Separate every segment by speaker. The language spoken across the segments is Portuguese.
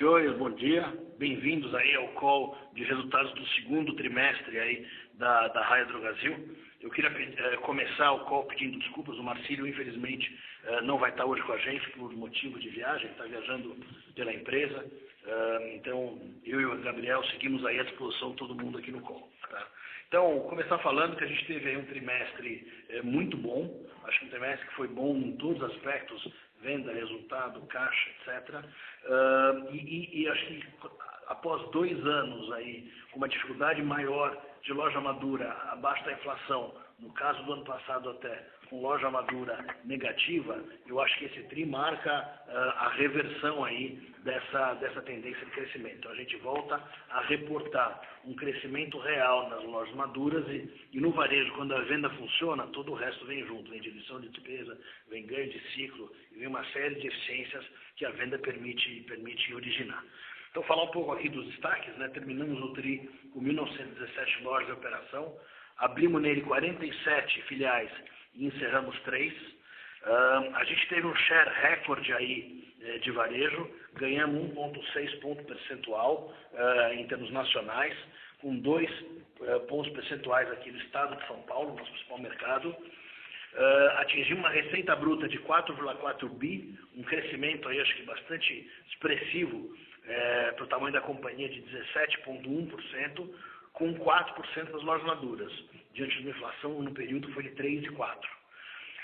Speaker 1: Senhores, bom dia. Bem-vindos aí ao call de resultados do segundo trimestre aí da Raia Drogasil. Eu queria começar o call pedindo desculpas. O Marcílio, infelizmente, não vai estar hoje com a gente por motivo de viagem, está viajando pela empresa. Então, eu e o Gabriel seguimos aí à disposição de todo mundo aqui no call. Tá? Então, começar falando que a gente teve aí um trimestre muito bom. Acho que um trimestre que foi bom em todos os aspectos, venda, resultado, caixa, etc. E acho que após 2 anos aí, com uma dificuldade maior de loja madura abaixo da inflação, no caso do ano passado até, com loja madura negativa, eu acho que esse TRI marca a reversão aí dessa tendência de crescimento. Então, a gente volta a reportar um crescimento real nas lojas maduras e no varejo, quando a venda funciona, todo o resto vem junto. Vem diminuição de despesa, vem ganho de ciclo e vem uma série de eficiências que a venda permite originar. Então, falar um pouco aqui dos destaques, né? Terminamos o TRI com 1.917 lojas de operação, abrimos nele 47 filiais e encerramos 3. A gente teve um share recorde aí de varejo, ganhamos 1,6 ponto percentual em termos nacionais, com 2 pontos percentuais aqui no estado de São Paulo, nosso principal mercado. Atingimos uma receita bruta de 4,4 bi, um crescimento aí acho que bastante expressivo para o tamanho da companhia de 17,1%, com 4% das lojas maduras. Diante de uma inflação no período foi de 3,4%.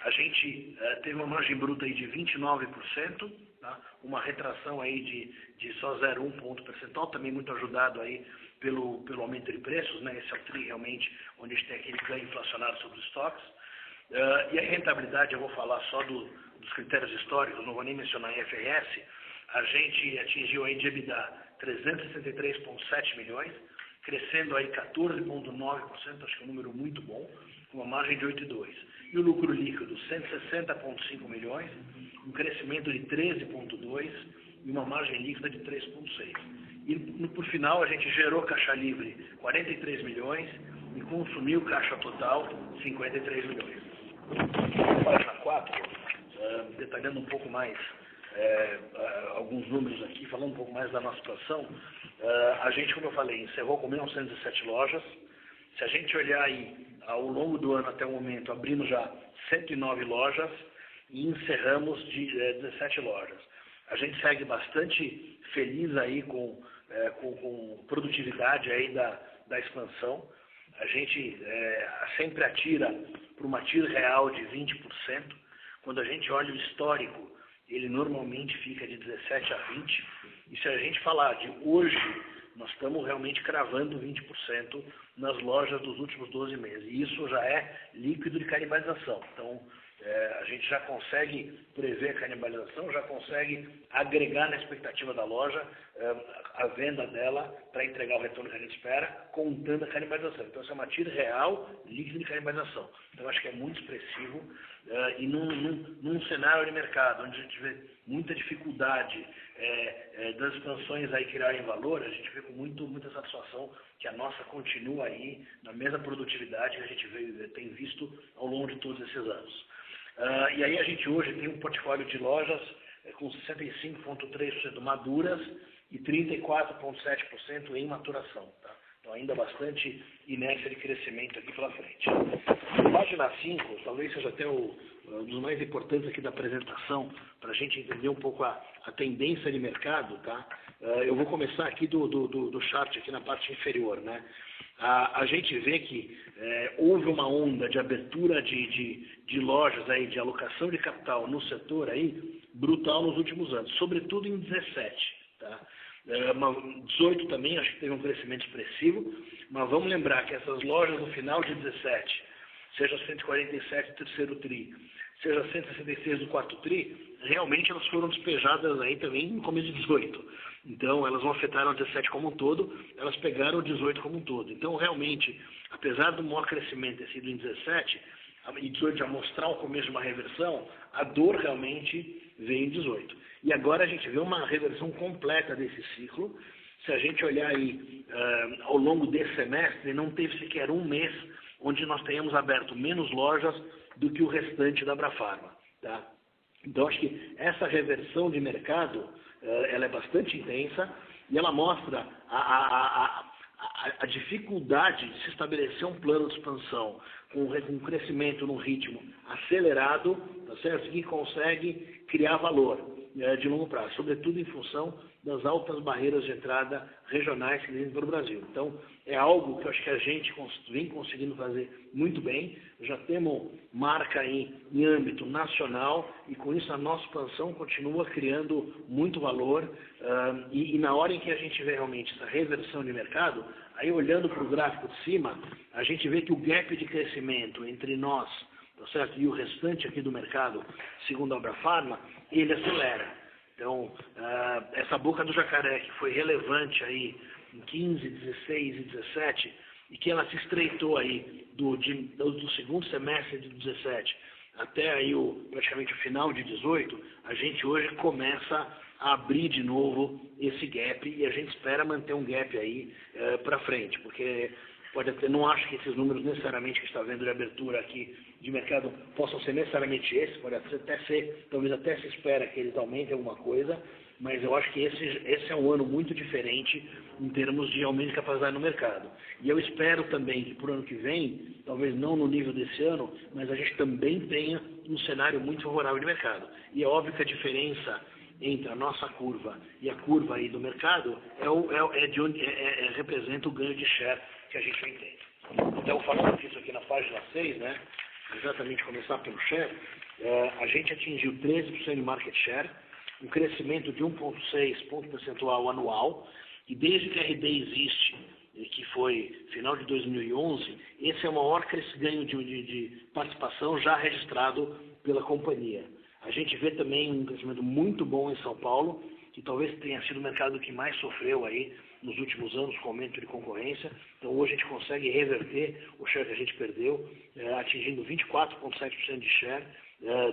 Speaker 1: A gente teve uma margem bruta aí de 29%, tá? Uma retração aí de só 0,1 ponto percentual, também muito ajudado aí pelo aumento de preços, né? Esse é o TRI realmente, onde a gente tem aquele ganho inflacionário sobre os estoques. E a rentabilidade, eu vou falar só dos critérios históricos, não vou nem mencionar a IFRS. A gente atingiu aí de EBITDA 363,7 milhões, crescendo aí 14,9%, acho que é um número muito bom, com uma margem de 8,2%. E o lucro líquido, 160,5 milhões, um crescimento de 13,2% e uma margem líquida de 3,6%. E por final a gente gerou caixa livre 43 milhões e consumiu caixa total 53 milhões. Página 4, detalhando um pouco mais alguns números aqui, falando um pouco mais da nossa situação, a gente, como eu falei, encerrou com 1.907 lojas. Se a gente olhar aí ao longo do ano até o momento, abrimos já 109 lojas e encerramos de 17 lojas. A gente segue bastante feliz aí com produtividade aí da expansão. A gente sempre atira para uma TIR real de 20%. Quando a gente olha o histórico, ele normalmente fica de 17 a 20%. E se a gente falar de hoje, nós estamos realmente cravando 20% nas lojas dos últimos 12 meses. E isso já é líquido de canibalização. Então, a gente já consegue prever a canibalização, já consegue agregar na expectativa da loja a venda dela para entregar o retorno que a gente espera, contando a canibalização. Então, isso é uma TIR real líquida de canibalização. Então, acho que é muito expressivo. E num cenário de mercado onde a gente vê muita dificuldade das expansões aí criarem valor, a gente vê com muita satisfação que a nossa continua aí na mesma produtividade que a gente tem visto ao longo de todos esses anos. E aí a gente hoje tem um portfólio de lojas com 65,3% maduras e 34,7% em maturação. Tá? Então ainda bastante inércia de crescimento aqui pela frente. Página 5, talvez seja até um dos mais importantes aqui da apresentação, para a gente entender um pouco a tendência de mercado. Tá? Eu vou começar aqui do chart aqui na parte inferior. Né? A gente vê que houve uma onda de abertura de lojas, aí, de alocação de capital no setor aí, brutal nos últimos anos, sobretudo em 17. Tá? 18 também, acho que teve um crescimento expressivo, mas vamos lembrar que essas lojas no final de 17, seja 147 do terceiro TRI, seja 166 do quarto TRI, realmente elas foram despejadas aí também no começo de 18. Então, elas não afetaram o 17 como um todo, elas pegaram o 18 como um todo. Então, realmente, apesar do maior crescimento ter sido em 17, e 18 já mostrar o começo de uma reversão, a dor realmente veio em 18. E agora a gente vê uma reversão completa desse ciclo. Se a gente olhar aí ao longo desse semestre, não teve sequer um mês onde nós tenhamos aberto menos lojas do que o restante da Abrafarma. Tá? Então, acho que essa reversão de mercado ela é bastante intensa e ela mostra a dificuldade de se estabelecer um plano de expansão com um crescimento num ritmo acelerado, tá certo? Que consegue criar valor de longo prazo, sobretudo em função das altas barreiras de entrada regionais que existem para o Brasil. Então, é algo que eu acho que a gente vem conseguindo fazer muito bem. Já temos marca em âmbito nacional e, com isso, a nossa expansão continua criando muito valor. E na hora em que a gente vê realmente essa reversão de mercado, aí olhando para o gráfico de cima, a gente vê que o gap de crescimento entre nós, tá certo? E o restante aqui do mercado, segundo a Abrafarma, ele acelera. Então, essa boca do jacaré que foi relevante aí em 15, 16 e 17, e que ela se estreitou aí do segundo semestre de 17 até aí praticamente o final de 18, a gente hoje começa a abrir de novo esse gap e a gente espera manter um gap aí para frente, porque pode até, não acho que esses números necessariamente que está vendo de abertura aqui de mercado possam ser necessariamente esses, pode até ser, talvez até se espera que eles aumentem alguma coisa, mas eu acho que esse é um ano muito diferente em termos de aumento de capacidade no mercado. E eu espero também que para o ano que vem, talvez não no nível desse ano, mas a gente também tenha um cenário muito favorável de mercado. E é óbvio que a diferença entre a nossa curva e a curva aí do mercado representa o ganho de share que a gente vem tendo. Então, falando disso aqui na página 6, né, exatamente começar pelo share, a gente atingiu 13% de market share, um crescimento de 1,6 ponto percentual anual, e desde que a RD existe, que foi final de 2011, esse é o maior ganho de participação já registrado pela companhia. A gente vê também um crescimento muito bom em São Paulo, que talvez tenha sido o mercado que mais sofreu aí nos últimos anos com aumento de concorrência. Então hoje a gente consegue reverter o share que a gente perdeu, atingindo 24,7% de share,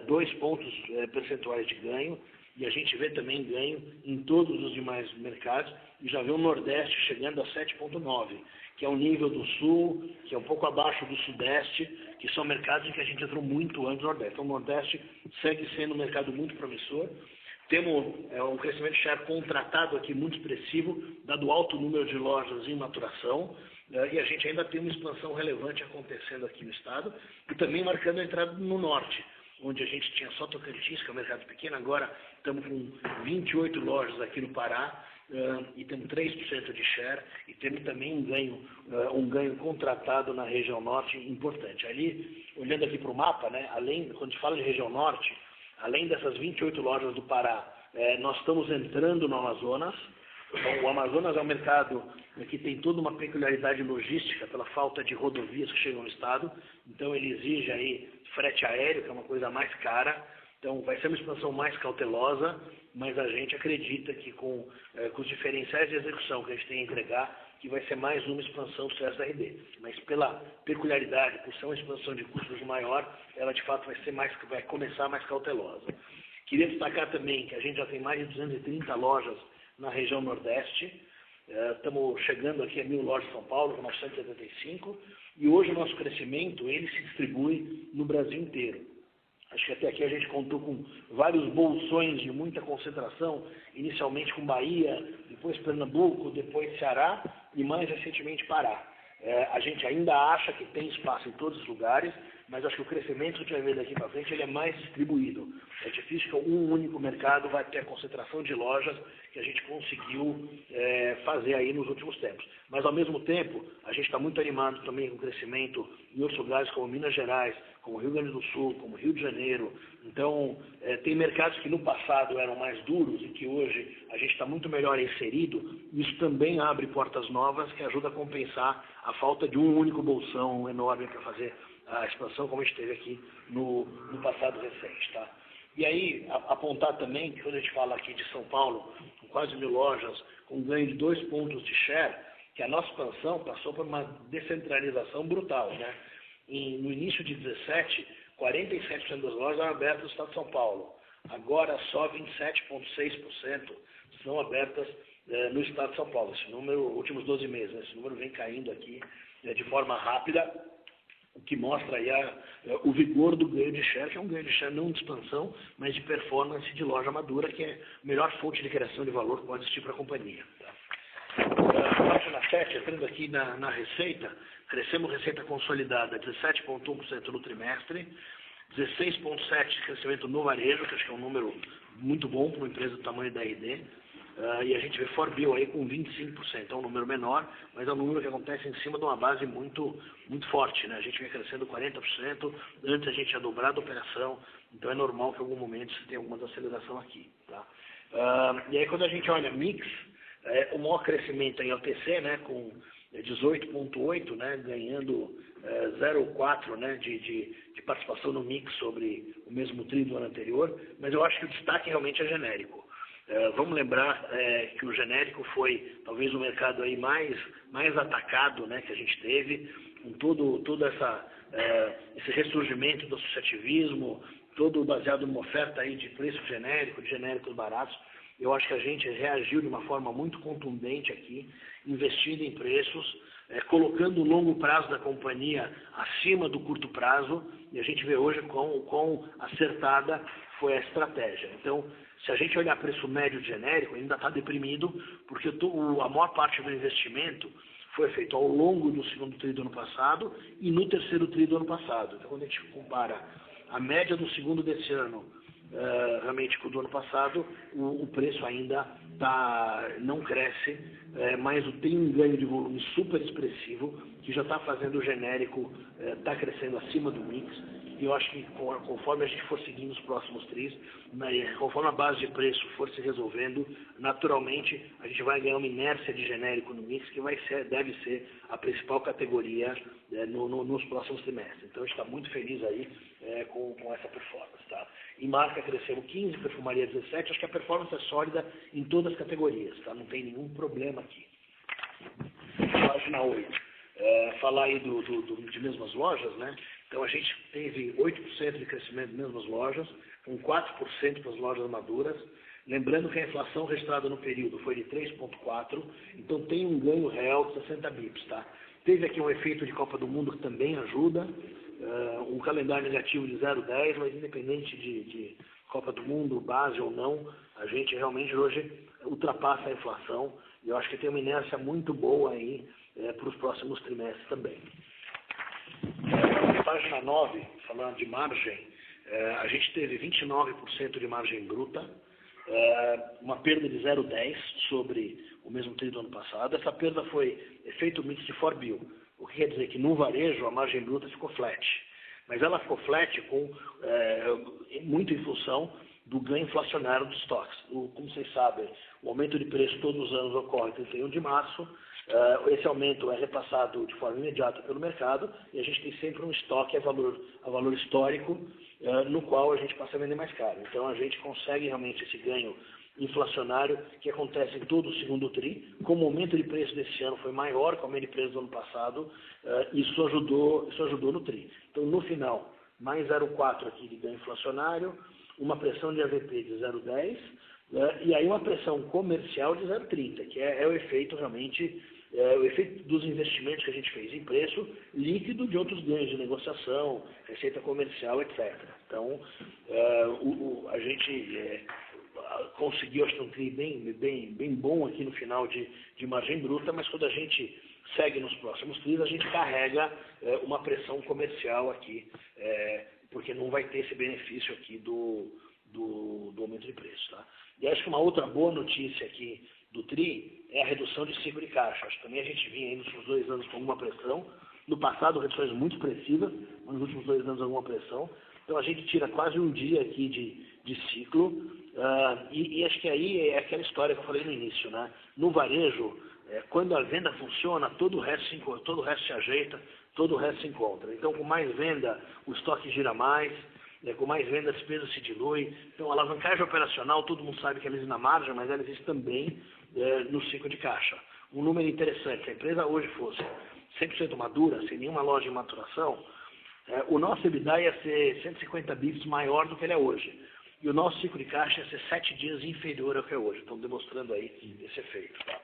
Speaker 1: 2 pontos percentuais de ganho, e a gente vê também ganho em todos os demais mercados, e já vê o Nordeste chegando a 7,9%, que é o nível do Sul, que é um pouco abaixo do Sudeste, que são mercados em que a gente entrou muito antes do Nordeste. Então o Nordeste segue sendo um mercado muito promissor. Temos um crescimento de share contratado aqui muito expressivo, dado o alto número de lojas em maturação, e a gente ainda tem uma expansão relevante acontecendo aqui no estado, e também marcando a entrada no Norte, onde a gente tinha só Tocantins, que é um mercado pequeno, agora estamos com 28 lojas aqui no Pará, e temos 3% de share, e temos também um ganho contratado na região Norte importante. Ali, olhando aqui para o mapa, né, quando a gente fala de região Norte, além dessas 28 lojas do Pará, nós estamos entrando no Amazonas. Então, o Amazonas é um mercado que tem toda uma peculiaridade logística pela falta de rodovias que chegam no estado. Então ele exige aí frete aéreo, que é uma coisa mais cara. Então vai ser uma expansão mais cautelosa, mas a gente acredita que com os diferenciais de execução que a gente tem a entregar, que vai ser mais uma expansão do CS da RD. Mas pela peculiaridade, por ser uma expansão de custos maior, ela de fato vai começar mais cautelosa. Queria destacar também que a gente já tem mais de 230 lojas na região Nordeste. Estamos chegando aqui a 1.000 lojas em São Paulo, com 975, e hoje o nosso crescimento ele se distribui no Brasil inteiro. Acho que até aqui a gente contou com vários bolsões de muita concentração, inicialmente com Bahia, depois Pernambuco, depois Ceará e mais recentemente Pará. A gente ainda acha que tem espaço em todos os lugares, mas acho que o crescimento que a gente vai ver daqui para frente ele é mais distribuído. É difícil que um único mercado vai ter a concentração de lojas que a gente conseguiu fazer aí nos últimos tempos. Mas, ao mesmo tempo, a gente está muito animado também com o crescimento em outros lugares como Minas Gerais, como Rio Grande do Sul, como Rio de Janeiro. Então, tem mercados que no passado eram mais duros e que hoje a gente está muito melhor inserido. Isso também abre portas novas que ajuda a compensar a falta de um único bolsão enorme para fazer a expansão como a gente teve aqui no passado recente, tá? E aí, apontar também que quando a gente fala aqui de São Paulo, com quase 1.000 lojas, com ganho de 2 pontos de share, que a nossa expansão passou por uma descentralização brutal, né? No início de 17, 47% das lojas eram abertas no estado de São Paulo. Agora, só 27,6% são abertas no estado de São Paulo. Esse número, últimos 12 meses, esse número vem caindo aqui de forma rápida. o que mostra aí o vigor do ganho de share, que é um ganho de share não de expansão, mas de performance de loja madura, que é a melhor fonte de criação de valor que pode existir para a companhia. Página 7, entrando aqui na receita, crescemos receita consolidada 17,1% no trimestre, 16,7% de crescimento no varejo, que acho que é um número muito bom para uma empresa do tamanho da RD. E a gente vê Forbil aí com 25%, é um número menor, mas é um número que acontece em cima de uma base muito forte, né? A gente vem crescendo 40%, antes a gente tinha dobrado a operação, então é normal que em algum momento você tenha alguma desaceleração aqui, tá? E aí quando a gente olha mix, o maior crescimento em OTC, né, com 18,8%, né, ganhando 0,4%, né, de participação no mix sobre o mesmo tri do ano anterior, mas eu acho que o destaque realmente é genérico. Vamos lembrar que o genérico foi talvez o mercado aí mais atacado, né, que a gente teve, com todo esse ressurgimento do associativismo, todo baseado numa oferta aí de preço genérico, de genéricos baratos. Eu acho que a gente reagiu de uma forma muito contundente aqui, investindo em preços, colocando o longo prazo da companhia acima do curto prazo, e a gente vê hoje quão acertada foi a estratégia. Então, se a gente olhar preço médio de genérico, ainda está deprimido, porque a maior parte do investimento foi feito ao longo do segundo tri do ano passado e no terceiro tri do ano passado. Então, quando a gente compara a média do segundo desse ano, realmente com o do ano passado, o preço ainda não cresce, mas tem um ganho de volume super expressivo, que já está fazendo o genérico está crescendo acima do mix. E eu acho que conforme a gente for seguindo os próximos tris, conforme a base de preço for se resolvendo, naturalmente a gente vai ganhar uma inércia de genérico no mix, que deve ser a principal categoria nos próximos trimestres. Então a gente está muito feliz aí com essa performance. Tá? Em marca crescemos 15%, perfumaria 17%, acho que a performance é sólida em todas as categorias, tá? Não tem nenhum problema aqui. Página 8. Falar aí de mesmas lojas, né? Então a gente teve 8% de crescimento de mesmas lojas, com 4% para as lojas maduras. Lembrando que a inflação registrada no período foi de 3,4%, então tem um ganho real de 60 bips, tá? Teve aqui um efeito de Copa do Mundo que também ajuda, um calendário negativo de 0,10, mas independente de Copa do Mundo, base ou não, a gente realmente hoje ultrapassa a inflação e eu acho que tem uma inércia muito boa aí para os próximos trimestres também. Página 9, falando de margem, a gente teve 29% de margem bruta, uma perda de 0,10 sobre o mesmo tri do ano passado. Essa perda foi efeito mix de Forbil, o que quer dizer que no varejo a margem bruta ficou flat. Mas ela ficou flat muito em função do ganho inflacionário dos estoques. Como vocês sabem, o aumento de preço todos os anos ocorre em 31 de março, esse aumento é repassado de forma imediata pelo mercado e a gente tem sempre um estoque a valor histórico, no qual a gente passa a vender mais caro. Então a gente consegue realmente esse ganho inflacionário que acontece em todo o segundo tri. Como o aumento de preço desse ano foi maior que o aumento de preço do ano passado, isso ajudou no tri. Então no final, mais 0,4 aqui de ganho inflacionário, uma pressão de AVP de 0,10 e aí uma pressão comercial de 0,30, que é o efeito realmente, o efeito dos investimentos que a gente fez em preço líquido de outros ganhos de negociação, receita comercial, etc. Então, a gente conseguiu, acho que um tri bem bom aqui no final de margem bruta, mas quando a gente segue nos próximos tris, a gente carrega uma pressão comercial aqui, porque não vai ter esse benefício aqui do aumento de preço. Tá? E acho que uma outra boa notícia aqui do TRI é a redução de ciclo de caixa. Acho que também a gente vinha aí nos últimos 2 anos com alguma pressão. No passado, reduções muito expressivas, mas nos últimos 2 anos alguma pressão. Então a gente tira quase um dia aqui de ciclo. E acho que aí é aquela história que eu falei no início. Né? No varejo, quando a venda funciona, todo o resto se ajeita, todo o resto se encontra. Então com mais venda, o estoque gira mais. Com mais venda, a despesa se dilui. Então, a alavancagem operacional, todo mundo sabe que ela existe na margem, mas ela existe também no ciclo de caixa. Um número interessante, se a empresa hoje fosse 100% madura, sem nenhuma loja em maturação, o nosso EBITDA ia ser 150 bips maior do que ele é hoje. E o nosso ciclo de caixa ia ser 7 dias inferior ao que é hoje. Estão demonstrando aí esse efeito. Tá?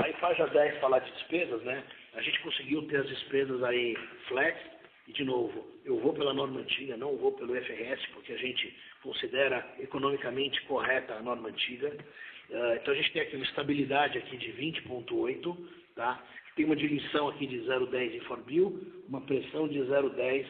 Speaker 1: Aí, página 10, falar de despesas, né? A gente conseguiu ter as despesas aí flat, e de novo, eu vou pela norma antiga, não vou pelo IFRS, porque a gente considera economicamente correta a norma antiga. Então a gente tem aqui uma estabilidade aqui de 20,8, tá? Tem uma diluição aqui de 0,10 em Forbil, uma pressão de 0,10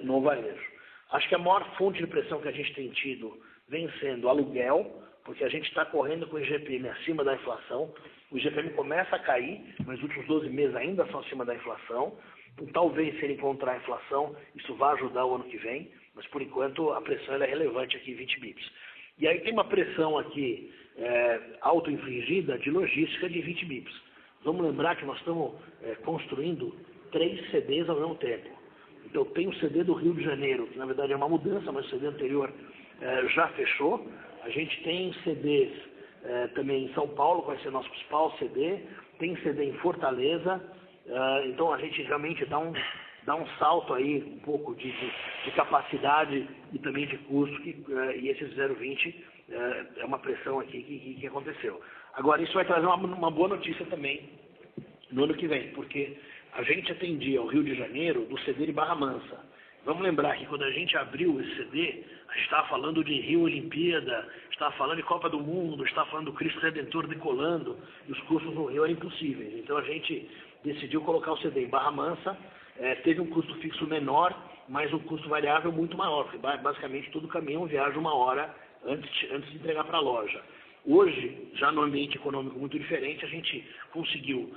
Speaker 1: no varejo. Acho que a maior fonte de pressão que a gente tem tido vem sendo aluguel, porque a gente está correndo com o IGPM acima da inflação. O IGPM começa a cair, mas os últimos 12 meses ainda são acima da inflação. Então, talvez, se ele encontrar a inflação, isso vai ajudar o ano que vem, mas por enquanto a pressão é relevante aqui, 20 bips. E aí tem uma pressão aqui auto-infligida de logística de 20 bips. Vamos lembrar que nós estamos construindo 3 CDs ao mesmo tempo. Então tem o CD do Rio de Janeiro, que na verdade é uma mudança, mas o CD anterior já fechou. A gente tem CDs também em São Paulo, que vai ser nosso principal CD. Tem CD em Fortaleza. Então a gente realmente dá um salto aí, um pouco de capacidade e também de custo, e esses 0,20 é uma pressão aqui que aconteceu. Agora, isso vai trazer uma boa notícia também no ano que vem, porque a gente atendia ao Rio de Janeiro do CD de Barra Mansa. Vamos lembrar que quando a gente abriu esse CD, a gente estava falando de Rio Olimpíada, estava falando de Copa do Mundo, estava falando do Cristo Redentor decolando, e os custos no Rio eram impossíveis. Então a gente decidiu colocar o CD em Barra Mansa, teve um custo fixo menor, mas um custo variável muito maior, porque basicamente todo caminhão viaja 1 hora antes de entregar para a loja. Hoje, já no ambiente econômico muito diferente, a gente conseguiu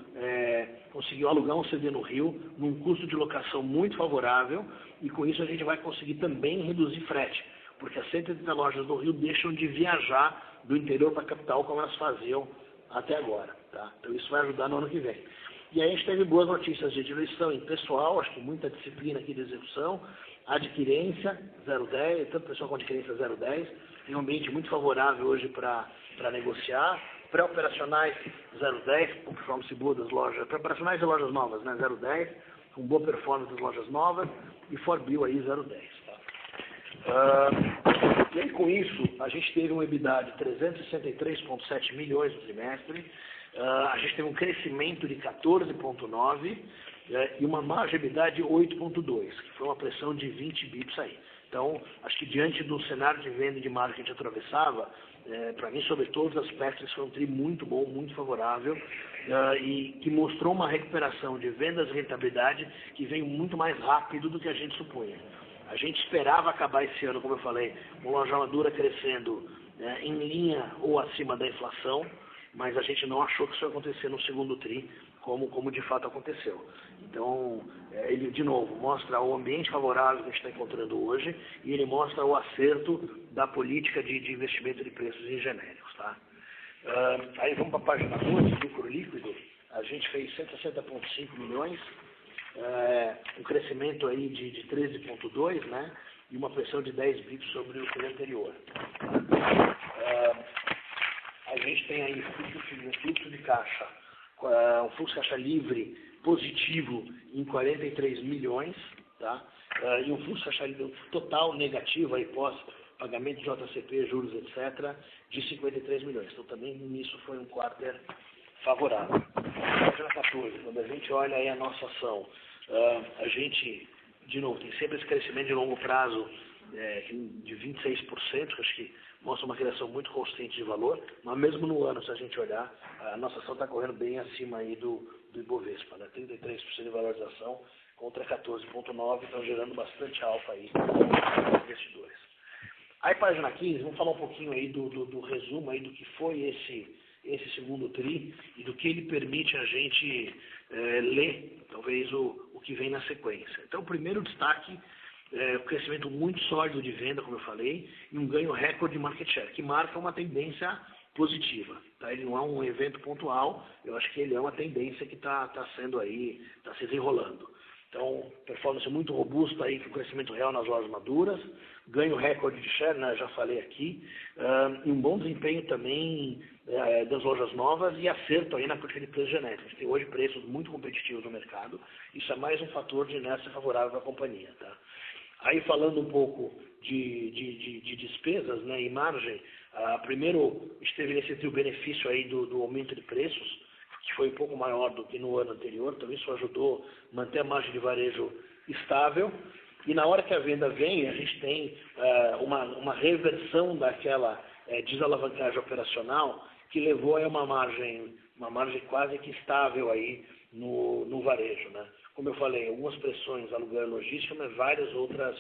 Speaker 1: alugar um CD no Rio, num custo de locação muito favorável, e com isso a gente vai conseguir também reduzir frete, porque as 130 lojas do Rio deixam de viajar do interior para a capital como elas faziam até agora. Tá? Então isso vai ajudar no ano que vem. E aí a gente teve boas notícias de diluição em pessoal, acho que muita disciplina aqui de execução, adquirência 0,10, tanto pessoal com adquirência 0,10, tem um ambiente muito favorável hoje para negociar, pré-operacionais 0,10, com performance boa das lojas, pré-operacionais e lojas novas, né, 0,10, com boa performance das lojas novas, e Forbil aí 0,10. Tá? E aí com isso, a gente teve um EBITDA de 363,7 milhões no trimestre, a gente teve um crescimento de 14,9 e uma margem EBITDA de 8,2, que foi uma pressão de 20 bips aí. Então, acho que diante do cenário de venda e de margem que a gente atravessava, para mim, sobre todos os aspectos, foi um tri muito bom, muito favorável, e que mostrou uma recuperação de vendas e rentabilidade que veio muito mais rápido do que a gente supunha. A gente esperava acabar esse ano, como eu falei, com loja madura crescendo em linha ou acima da inflação, mas a gente não achou que isso ia acontecer no segundo tri, como de fato aconteceu. Então, ele, de novo, mostra o ambiente favorável que a gente está encontrando hoje e ele mostra o acerto da política de investimento de preços em genéricos. Tá? Aí vamos para a página 2, lucro líquido. A gente fez 160,5 milhões, um crescimento aí de 13,2, né? E uma pressão de 10 bips sobre o tri anterior. A gente tem aí um fluxo de caixa, um fluxo de caixa livre positivo em 43 milhões, tá? E um fluxo de caixa livre total negativo, aí pós pagamento de JCP, juros, etc., de 53 milhões. Então também nisso foi um quarter favorável. Página 14, quando a gente olha aí a nossa ação, a gente, de novo, tem sempre esse crescimento de longo prazo de 26%, que acho que mostra uma criação muito consistente de valor, mas mesmo no ano, se a gente olhar, a nossa ação está correndo bem acima aí do Ibovespa, né? 33% de valorização contra 14,9%, estão gerando bastante alfa aí para os investidores. Aí, página 15, vamos falar um pouquinho aí do resumo aí do que foi esse segundo tri e do que ele permite a gente ler, talvez, o que vem na sequência. Então, o primeiro destaque um crescimento muito sólido de venda, como eu falei, e um ganho recorde de market share, que marca uma tendência positiva. Tá? Ele não é um evento pontual, eu acho que ele é uma tendência que está sendo aí, está se desenrolando. Então, performance muito robusta aí, com crescimento real nas lojas maduras, ganho recorde de share, né, já falei aqui, e um bom desempenho também das lojas novas e acerto aí na política de preços genéticos. A gente tem hoje preços muito competitivos no mercado, isso é mais um fator de inércia favorável para a companhia. Tá? Aí falando um pouco de despesas, né, e margem, primeiro estabelecer o benefício aí do aumento de preços, que foi um pouco maior do que no ano anterior, então isso ajudou a manter a margem de varejo estável, e na hora que a venda vem, a gente tem uma reversão daquela desalavancagem operacional que levou a uma margem quase que estável aí no varejo, né? Como eu falei, algumas pressões alugando logística, mas várias outras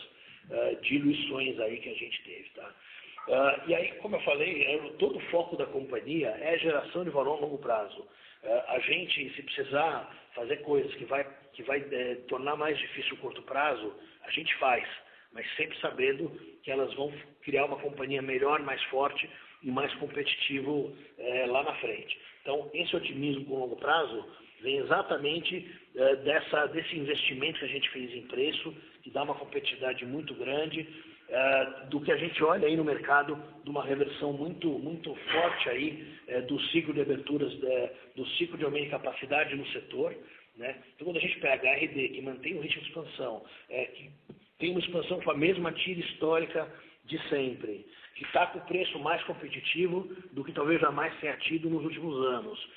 Speaker 1: diluições aí que a gente teve, tá? E aí, como eu falei, todo o foco da companhia é geração de valor a longo prazo. A gente, se precisar fazer coisas que vai tornar mais difícil o curto prazo, a gente faz, mas sempre sabendo que elas vão criar uma companhia melhor, mais forte e mais competitivo lá na frente. Então, esse otimismo com longo prazo vem exatamente desse investimento que a gente fez em preço, que dá uma competitividade muito grande, do que a gente olha aí no mercado, de uma reversão muito forte aí do ciclo de aberturas, do ciclo de aumento de capacidade no setor, né? Então, quando a gente pega a RD, que mantém o ritmo de expansão, que tem uma expansão com a mesma tira histórica de sempre, que está com o preço mais competitivo do que talvez jamais tenha tido nos últimos anos.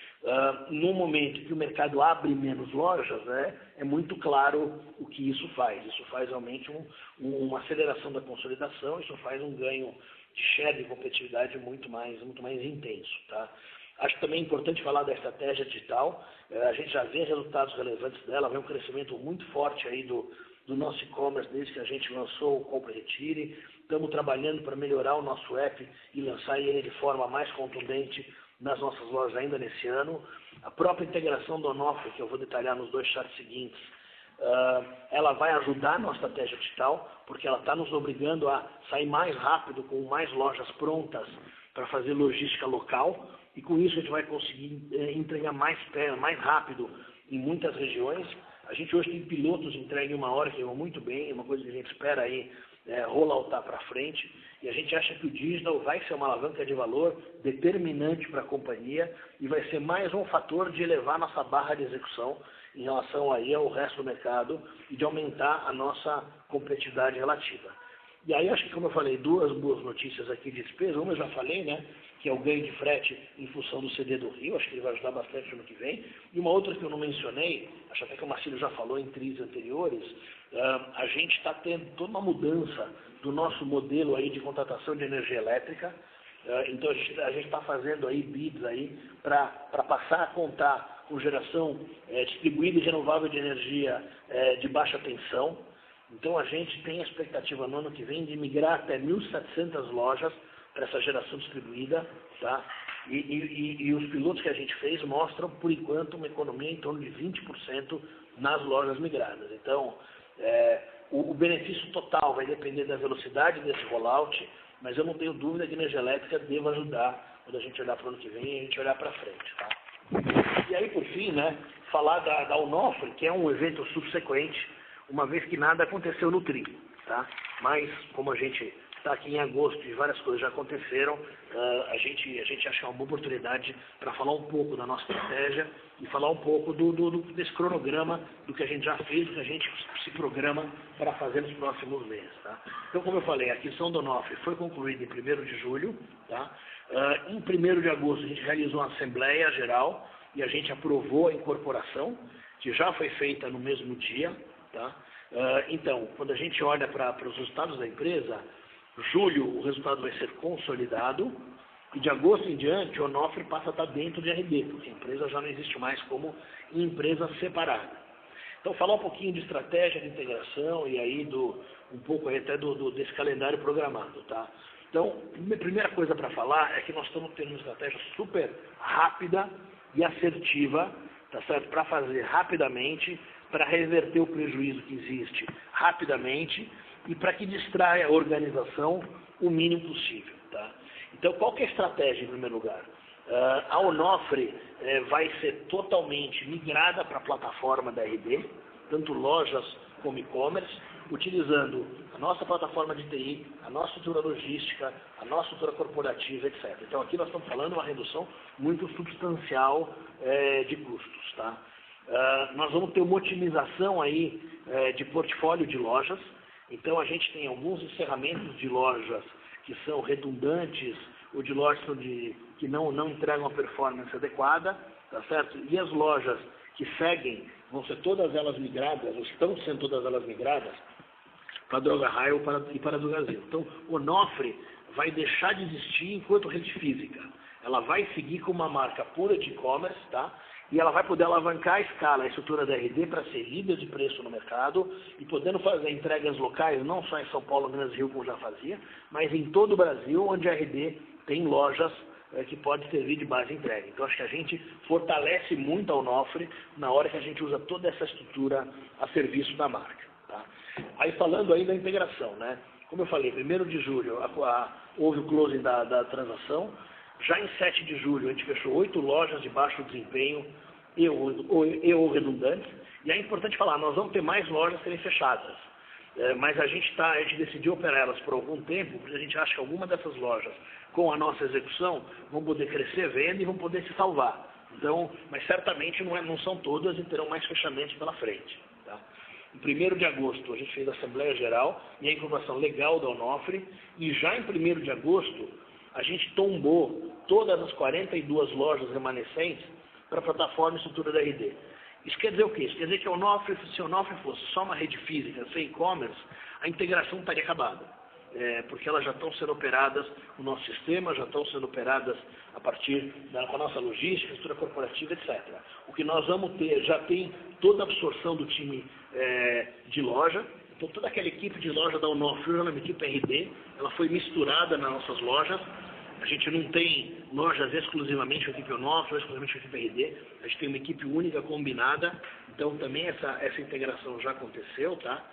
Speaker 1: No momento que o mercado abre menos lojas, né, é muito claro o que isso faz. Isso faz realmente uma aceleração da consolidação, isso faz um ganho de share de competitividade muito mais intenso, tá? Acho também importante falar da estratégia digital. A gente já vê resultados relevantes dela, vê um crescimento muito forte aí do nosso e-commerce desde que a gente lançou o Compre e Retire. Estamos trabalhando para melhorar o nosso app e lançar ele de forma mais contundente nas nossas lojas ainda nesse ano. A própria integração do Onofre, que eu vou detalhar nos 2 charts seguintes, ela vai ajudar a nossa estratégia digital, porque ela está nos obrigando a sair mais rápido, com mais lojas prontas para fazer logística local, e com isso a gente vai conseguir entregar mais rápido em muitas regiões. A gente hoje tem pilotos entregue em 1 hora, que vão muito bem, é uma coisa que a gente espera aí rolloutar para frente, e a gente acha que o digital vai ser uma alavanca de valor determinante para a companhia e vai ser mais um fator de elevar nossa barra de execução em relação aí ao resto do mercado e de aumentar a nossa competitividade relativa. E aí acho que, como eu falei, 2 boas notícias aqui de despesa. Uma eu já falei, né, que é o ganho de frete em função do CD do Rio, acho que ele vai ajudar bastante no ano que vem. E uma outra que eu não mencionei, acho até que o Marcílio já falou em trilhos anteriores, a gente está tendo toda uma mudança do nosso modelo aí de contratação de energia elétrica. Então a gente está fazendo aí bids aí para passar a contar com geração distribuída e renovável de energia de baixa tensão. Então a gente tem a expectativa no ano que vem de migrar até 1.700 lojas para essa geração distribuída, tá? E os pilotos que a gente fez mostram, por enquanto, uma economia em torno de 20% nas lojas migradas. Então, o benefício total vai depender da velocidade desse rollout, mas eu não tenho dúvida que a energia elétrica deva ajudar quando a gente olhar para o ano que vem e a gente olhar para frente, tá? E aí, por fim, né, falar da Onofre, que é um evento subsequente, uma vez que nada aconteceu no TRI, tá? Mas, como a gente está aqui em agosto e várias coisas já aconteceram, a gente acha que é uma boa oportunidade para falar um pouco da nossa estratégia e falar um pouco desse cronograma, do que a gente já fez, do que a gente se programa para fazer nos próximos meses, tá? Então, como eu falei, a aquisição do Onofre foi concluída em 1º de julho, tá? Em 1º de agosto a gente realizou uma Assembleia Geral e a gente aprovou a incorporação, que já foi feita no mesmo dia, tá? Então, quando a gente olha para os resultados da empresa, julho o resultado vai ser consolidado e de agosto em diante o Onofre passa a estar dentro de RD, porque a empresa já não existe mais como empresa separada. Então, falar um pouquinho de estratégia de integração e aí um pouco aí até desse calendário programado, tá? Então, a primeira coisa para falar é que nós estamos tendo uma estratégia super rápida e assertiva, tá certo? Para fazer rapidamente, para reverter o prejuízo que existe rapidamente e para que distraia a organização o mínimo possível, tá? Então, qual que é a estratégia, em primeiro lugar? A Onofre vai ser totalmente migrada para a plataforma da RD, tanto lojas como e-commerce, utilizando a nossa plataforma de TI, a nossa estrutura logística, a nossa estrutura corporativa, etc. Então, aqui nós estamos falando de uma redução muito substancial de custos, tá? Nós vamos ter uma otimização aí de portfólio de lojas. Então, a gente tem alguns encerramentos de lojas que são redundantes ou de lojas que não entregam a performance adequada, tá certo? E as lojas que seguem vão ser todas elas migradas, ou estão sendo todas elas migradas, para a Droga Raia e para a Drogasil. Então, o Onofre vai deixar de existir enquanto rede física. Ela vai seguir com uma marca pura de e-commerce, tá? E ela vai poder alavancar a escala, a estrutura da RD para ser líder de preço no mercado e podendo fazer entregas locais, não só em São Paulo, Minas e Rio, como já fazia, mas em todo o Brasil, onde a RD tem lojas que pode servir de base de entrega. Então, acho que a gente fortalece muito a Onofre na hora que a gente usa toda essa estrutura a serviço da marca. Tá? Aí, falando aí da integração, né? Como eu falei, 1º de julho houve o closing da transação. Já em 7 de julho, a gente fechou 8 lojas de baixo desempenho ou redundantes. E é importante falar, nós vamos ter mais lojas serem fechadas. Mas a gente decidiu operar elas por algum tempo, porque a gente acha que alguma dessas lojas, com a nossa execução, vão poder crescer venda e vão poder se salvar. Então, mas certamente não são todas e terão mais fechamentos pela frente. Tá? Em 1º de agosto, a gente fez a Assembleia Geral e a incorporação legal da Onofre, e já em 1º de agosto, a gente tombou todas as 42 lojas remanescentes para a plataforma e estrutura da RD. Isso quer dizer o quê? Isso quer dizer que se a Onofre fosse só uma rede física, sem e-commerce, a integração estaria acabada. Porque elas já estão sendo operadas no nosso sistema, já estão sendo operadas a partir da nossa logística, estrutura corporativa, etc. O que nós vamos ter, já tem toda a absorção do time de loja. Então, toda aquela equipe de loja da Onofre, ela é uma equipe RD, ela foi misturada nas nossas lojas. A gente não tem lojas exclusivamente com a equipe Onofre, ou exclusivamente com a equipe RD. A gente tem uma equipe única, combinada. Então, também essa integração já aconteceu, tá?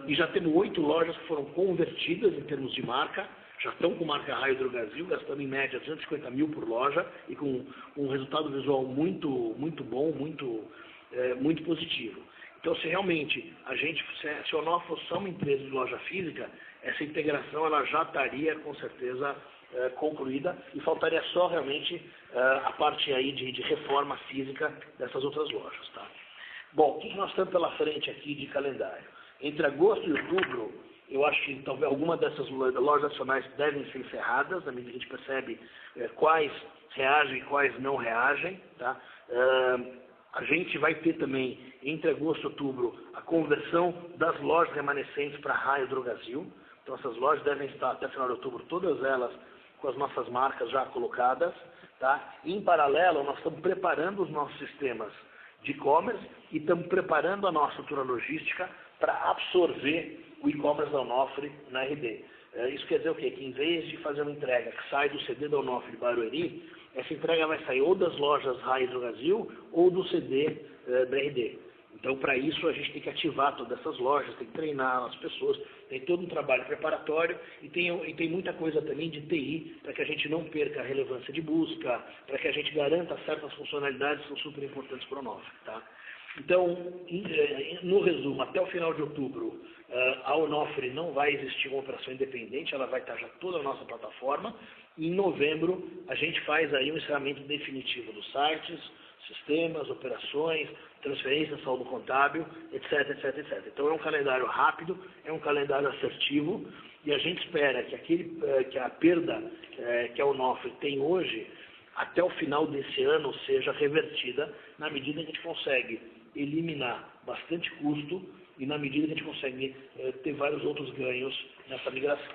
Speaker 1: E já temos 8 lojas que foram convertidas em termos de marca. Já estão com marca Raia e Drogasil, gastando em média 250 mil por loja e com um resultado visual muito bom, muito positivo. Então, se realmente se a Onofre fosse só uma empresa de loja física, essa integração ela já estaria com certeza concluída e faltaria só realmente a parte aí de reforma física dessas outras lojas. Tá? Bom, o que nós temos pela frente aqui de calendário? Entre agosto e outubro, eu acho que talvez alguma dessas lojas nacionais devem ser encerradas, na medida que a gente percebe quais reagem e quais não reagem. Tá? A gente vai ter também, entre agosto e outubro, a conversão das lojas remanescentes para a Raia e Drogasil. Então, essas lojas devem estar, até final de outubro, todas elas com as nossas marcas já colocadas. Tá? E, em paralelo, nós estamos preparando os nossos sistemas de e-commerce e estamos preparando a nossa estrutura logística para absorver o e-commerce da Onofre na RD. Isso quer dizer o quê? Que em vez de fazer uma entrega que sai do CD da Onofre de Barueri, essa entrega vai sair ou das lojas Raia e Drogasil ou do CD da RD. Então, para isso, a gente tem que ativar todas essas lojas, tem que treinar as pessoas, tem todo um trabalho preparatório e tem muita coisa também de TI para que a gente não perca a relevância de busca, para que a gente garanta certas funcionalidades que são super importantes para o Onofre. Tá? Então, no resumo, até o final de outubro, a Onofre não vai existir uma operação independente, ela vai estar já toda a nossa plataforma. E em novembro, a gente faz aí um encerramento definitivo dos sites, sistemas, operações, transferência, saldo contábil, etc, etc, etc. Então, é um calendário rápido, é um calendário assertivo, e a gente espera que a perda que a Onofre tem hoje, até o final desse ano, seja revertida, na medida que a gente consegue eliminar bastante custo e na medida que a gente consegue ter vários outros ganhos nessa migração.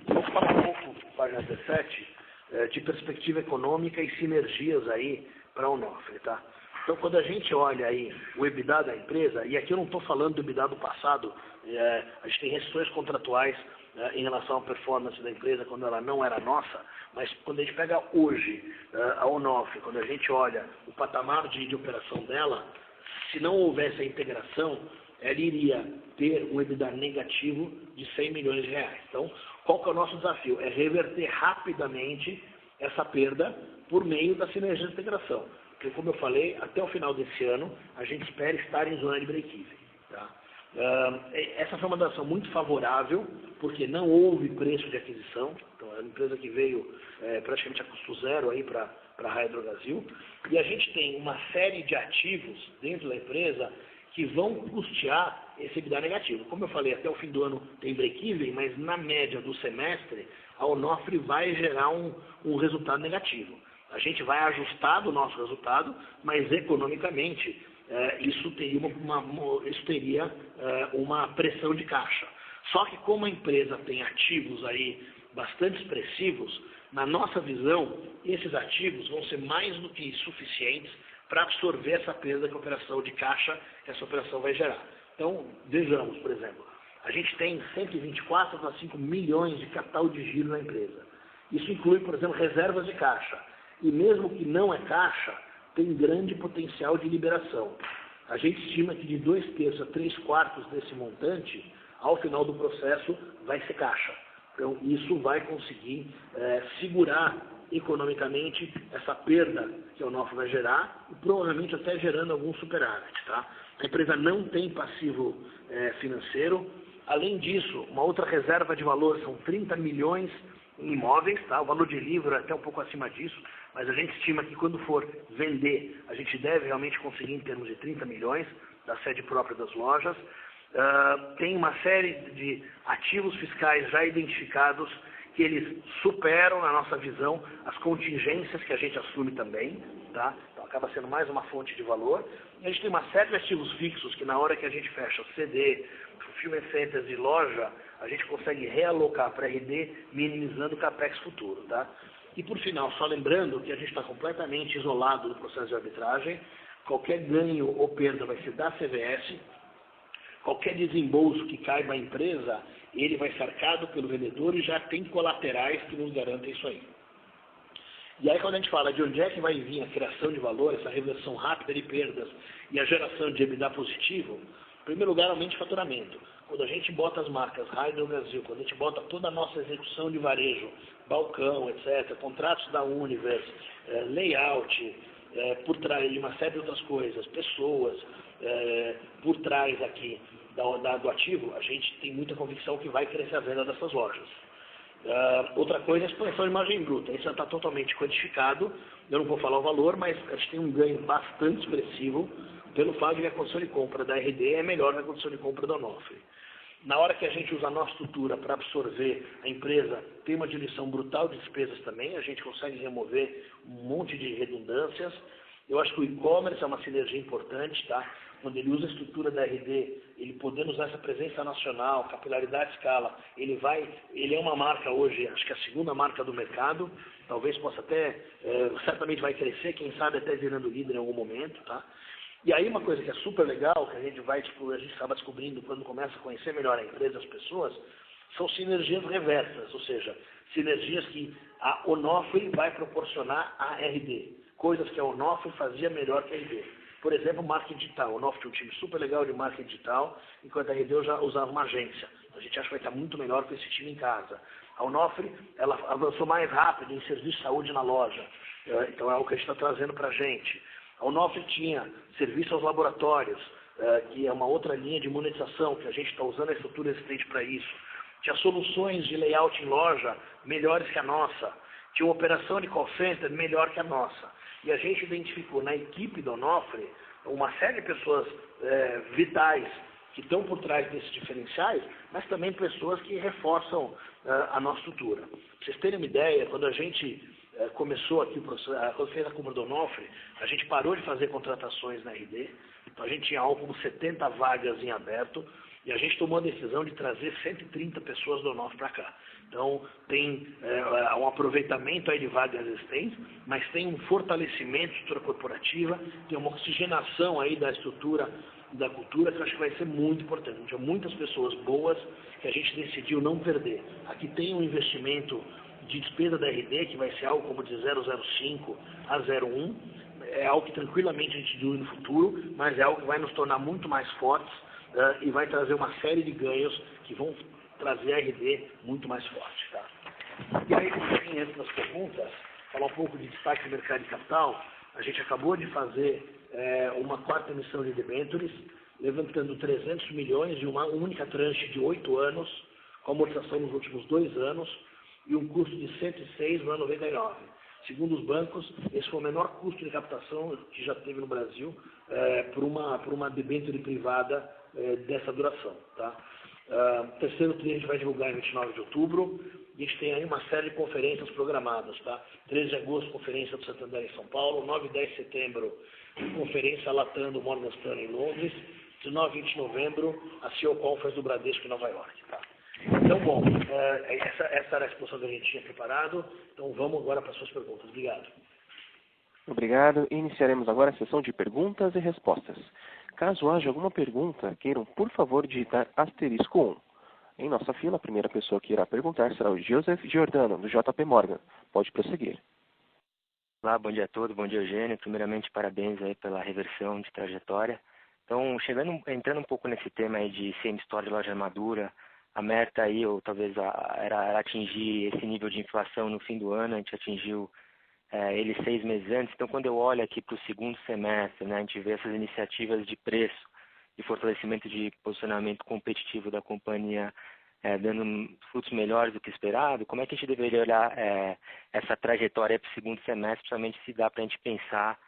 Speaker 1: Vou falar um pouco, página 17, de perspectiva econômica e sinergias aí para a Onofre, tá? Então, quando a gente olha aí o EBITDA da empresa, e aqui eu não estou falando do EBITDA do passado, a gente tem restrições contratuais em relação à performance da empresa quando ela não era nossa, mas quando a gente pega hoje a Onofre, quando a gente olha o patamar de operação dela, se não houvesse a integração, ela iria ter um EBITDA negativo de 100 milhões de reais. Então, qual que é o nosso desafio? É reverter rapidamente essa perda por meio da sinergia de integração. Porque, como eu falei, até o final desse ano, a gente espera estar em zona de break-even. Tá? Essa foi uma transação muito favorável, porque não houve preço de aquisição. Então, é uma empresa que veio praticamente a custo zero aí para a Raia Drogasil. E a gente tem uma série de ativos dentro da empresa que vão custear esse EBITDA negativo. Como eu falei, até o fim do ano tem break-even, mas na média do semestre, a Onofre vai gerar um resultado negativo. A gente vai ajustar do nosso resultado, mas economicamente isso teria uma pressão de caixa. Só que como a empresa tem ativos aí bastante expressivos, na nossa visão, esses ativos vão ser mais do que suficientes para absorver essa perda que a operação de caixa, que essa operação vai gerar. Então, vejamos, por exemplo, a gente tem 124,5 milhões de capital de giro na empresa. Isso inclui, por exemplo, reservas de caixa. E mesmo que não é caixa, tem grande potencial de liberação. A gente estima que de 2/3 a 3/4 desse montante, ao final do processo, vai ser caixa. Então, isso vai conseguir segurar economicamente essa perda que a Onofre vai gerar e provavelmente até gerando algum superávit. Tá? A empresa não tem passivo financeiro. Além disso, uma outra reserva de valor são 30 milhões em imóveis, tá? O valor de livro é até um pouco acima disso, mas a gente estima que quando for vender, a gente deve realmente conseguir em termos de 30 milhões da sede própria das lojas. Tem uma série de ativos fiscais já identificados que eles superam, na nossa visão, as contingências que a gente assume também, tá? Então acaba sendo mais uma fonte de valor. E a gente tem uma série de ativos fixos que na hora que a gente fecha o CD, Fulfillment Centers e loja, a gente consegue realocar para RD, minimizando o capex futuro, tá? E por final, só lembrando que a gente está completamente isolado do processo de arbitragem, qualquer ganho ou perda vai ser da CVS, qualquer desembolso que caiba à empresa, ele vai ser arcado pelo vendedor e já tem colaterais que nos garantem isso aí. E aí quando a gente fala de onde é que vai vir a criação de valor, essa reversão rápida de perdas e a geração de EBITDA positivo, em primeiro lugar, aumento de faturamento. Quando a gente bota as marcas Raia do Brasil, quando a gente bota toda a nossa execução de varejo, balcão, etc., contratos da Universe, layout, por trás de uma série de outras coisas, pessoas, por trás aqui do ativo, a gente tem muita convicção que vai crescer a venda dessas lojas. Outra coisa é a expansão de margem bruta. Isso já está totalmente quantificado, eu não vou falar o valor, mas a gente tem um ganho bastante expressivo pelo fato de que a condição de compra da RD é melhor que a condição de compra da Onofre. Na hora que a gente usa a nossa estrutura para absorver a empresa, tem uma diluição brutal de despesas também, a gente consegue remover um monte de redundâncias. Eu acho que o e-commerce é uma sinergia importante, tá? Quando ele usa a estrutura da RD, ele podendo usar essa presença nacional, capilaridade, escala, ele é uma marca hoje, acho que é a segunda marca do mercado, talvez possa até, certamente vai crescer, quem sabe até virando líder em algum momento, tá? E aí uma coisa que é super legal, que a gente acaba descobrindo quando começa a conhecer melhor a empresa, as pessoas, são sinergias reversas, ou seja, sinergias que a Onofre vai proporcionar à RD, coisas que a Onofre fazia melhor que a RD. Por exemplo, marketing digital. A Onofre tinha um time super legal de marketing digital, enquanto a RD já usava uma agência. A gente acha que vai estar muito melhor com esse time em casa. A Onofre, ela avançou mais rápido em serviço de saúde na loja, então é algo que a gente está trazendo para a gente. A Onofre tinha serviço aos laboratórios, que é uma outra linha de monetização, que a gente está usando a estrutura existente para isso. Tinha soluções de layout em loja melhores que a nossa. Tinha uma operação de call center melhor que a nossa. E a gente identificou na equipe da Onofre uma série de pessoas vitais que estão por trás desses diferenciais, mas também pessoas que reforçam a nossa estrutura. Para vocês terem uma ideia, quando a gente começou aqui, quando fez a compra da Onofre, a gente parou de fazer contratações na RD, então a gente tinha algo como 70 vagas em aberto, e a gente tomou a decisão de trazer 130 pessoas do Onofre para cá. Então, tem um aproveitamento aí de vagas existentes, mas tem um fortalecimento da estrutura corporativa, tem uma oxigenação aí da estrutura da cultura, que eu acho que vai ser muito importante. Tinha muitas pessoas boas que a gente decidiu não perder. Aqui tem um investimento de despesa da RD, que vai ser algo como de 0,05 a 0,1. É algo que tranquilamente a gente dilui no futuro, mas é algo que vai nos tornar muito mais fortes e vai trazer uma série de ganhos que vão trazer a RD muito mais forte. Tá? E aí, antes das perguntas, falar um pouco de destaque do mercado de capital. A gente acabou de fazer uma quarta emissão de debêntures, levantando 300 milhões de uma única tranche de 8 anos, com amortização nos últimos 2 anos, e um custo de 106,99. Segundo os bancos, esse foi o menor custo de captação que já teve no Brasil por uma debênture privada dessa duração. Tá? Terceiro TRI a gente vai divulgar em 29 de outubro. E a gente tem aí uma série de conferências programadas. Tá? 13 de agosto, conferência do Santander em São Paulo. 9 e 10 de setembro, conferência Latam do Morgan Stanley em Londres. 19 e 20 de novembro, a CEO Conference do Bradesco em Nova York. Tá? Então, bom, essa era a exposição que a gente tinha preparado. Então, vamos agora para as suas perguntas. Obrigado.
Speaker 2: Obrigado. Iniciaremos agora a sessão de perguntas e respostas. Caso haja alguma pergunta, queiram, por favor, digitar *1. Em nossa fila, a primeira pessoa que irá perguntar será o Joseph Giordano, do JP Morgan. Pode prosseguir.
Speaker 3: Olá, bom dia a todos, bom dia, Eugênio. Primeiramente, parabéns aí pela reversão de trajetória. Então, entrando um pouco nesse tema aí de same-store de loja madura, a meta aí, ou talvez era atingir esse nível de inflação no fim do ano, a gente atingiu ele 6 meses antes. Então, quando eu olho aqui para o segundo semestre, né, a gente vê essas iniciativas de preço e fortalecimento de posicionamento competitivo da companhia dando frutos melhores do que esperado. Como é que a gente deveria olhar essa trajetória para o segundo semestre, principalmente se dá para a gente pensar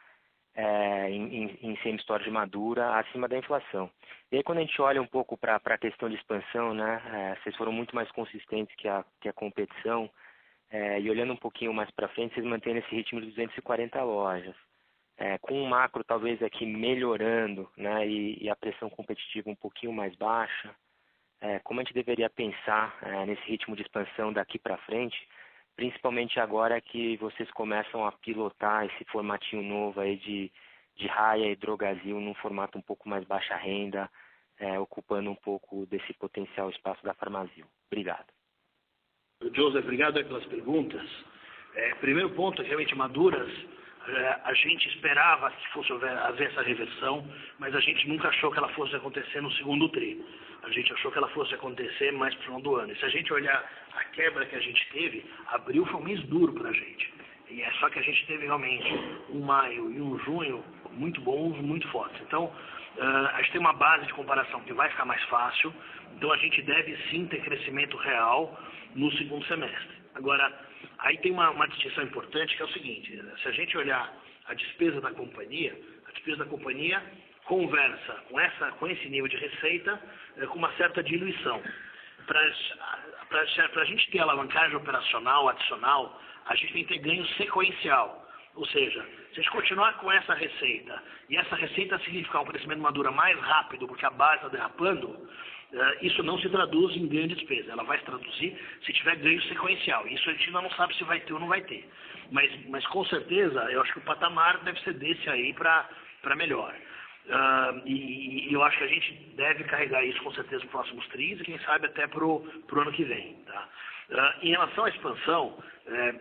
Speaker 3: em same-store de madura acima da inflação? E aí, quando a gente olha um pouco para a questão de expansão, né, vocês foram muito mais consistentes que a competição, e olhando um pouquinho mais para frente, vocês mantêm esse ritmo de 240 lojas. Com o macro talvez aqui melhorando, né, e a pressão competitiva um pouquinho mais baixa, como a gente deveria pensar nesse ritmo de expansão daqui para frente, principalmente agora que vocês começam a pilotar esse formatinho novo aí de Raia e Drogasil num formato um pouco mais baixa renda, ocupando um pouco desse potencial espaço da Farmazil. Obrigado.
Speaker 1: Joseph, obrigado aí pelas perguntas. Primeiro ponto, realmente maduras, a gente esperava que fosse haver essa reversão, mas a gente nunca achou que ela fosse acontecer no segundo TRI. A gente achou que ela fosse acontecer mais para o final do ano. E se a gente olhar a quebra que a gente teve, abril foi um mês duro para a gente. E é só que a gente teve realmente um maio e um junho muito bons, muito fortes. Então, a gente tem uma base de comparação que vai ficar mais fácil. Então, a gente deve sim ter crescimento real no segundo semestre. Agora, aí tem uma distinção importante que é o seguinte: se a gente olhar a despesa da companhia conversa com esse nível de receita com uma certa diluição. Para a gente ter alavancagem operacional adicional, a gente tem que ter ganho sequencial. Ou seja, se a gente continuar com essa receita, e essa receita significar um crescimento madura mais rápido, porque a base está derrapando, isso não se traduz em ganho de despesa. Ela vai se traduzir se tiver ganho sequencial. Isso a gente ainda não sabe se vai ter ou não vai ter. Mas com certeza, eu acho que o patamar deve ser desse aí para melhor. E eu acho que a gente deve carregar isso com certeza nos próximos TRIs e quem sabe até para o ano que vem. Tá? Em relação à expansão,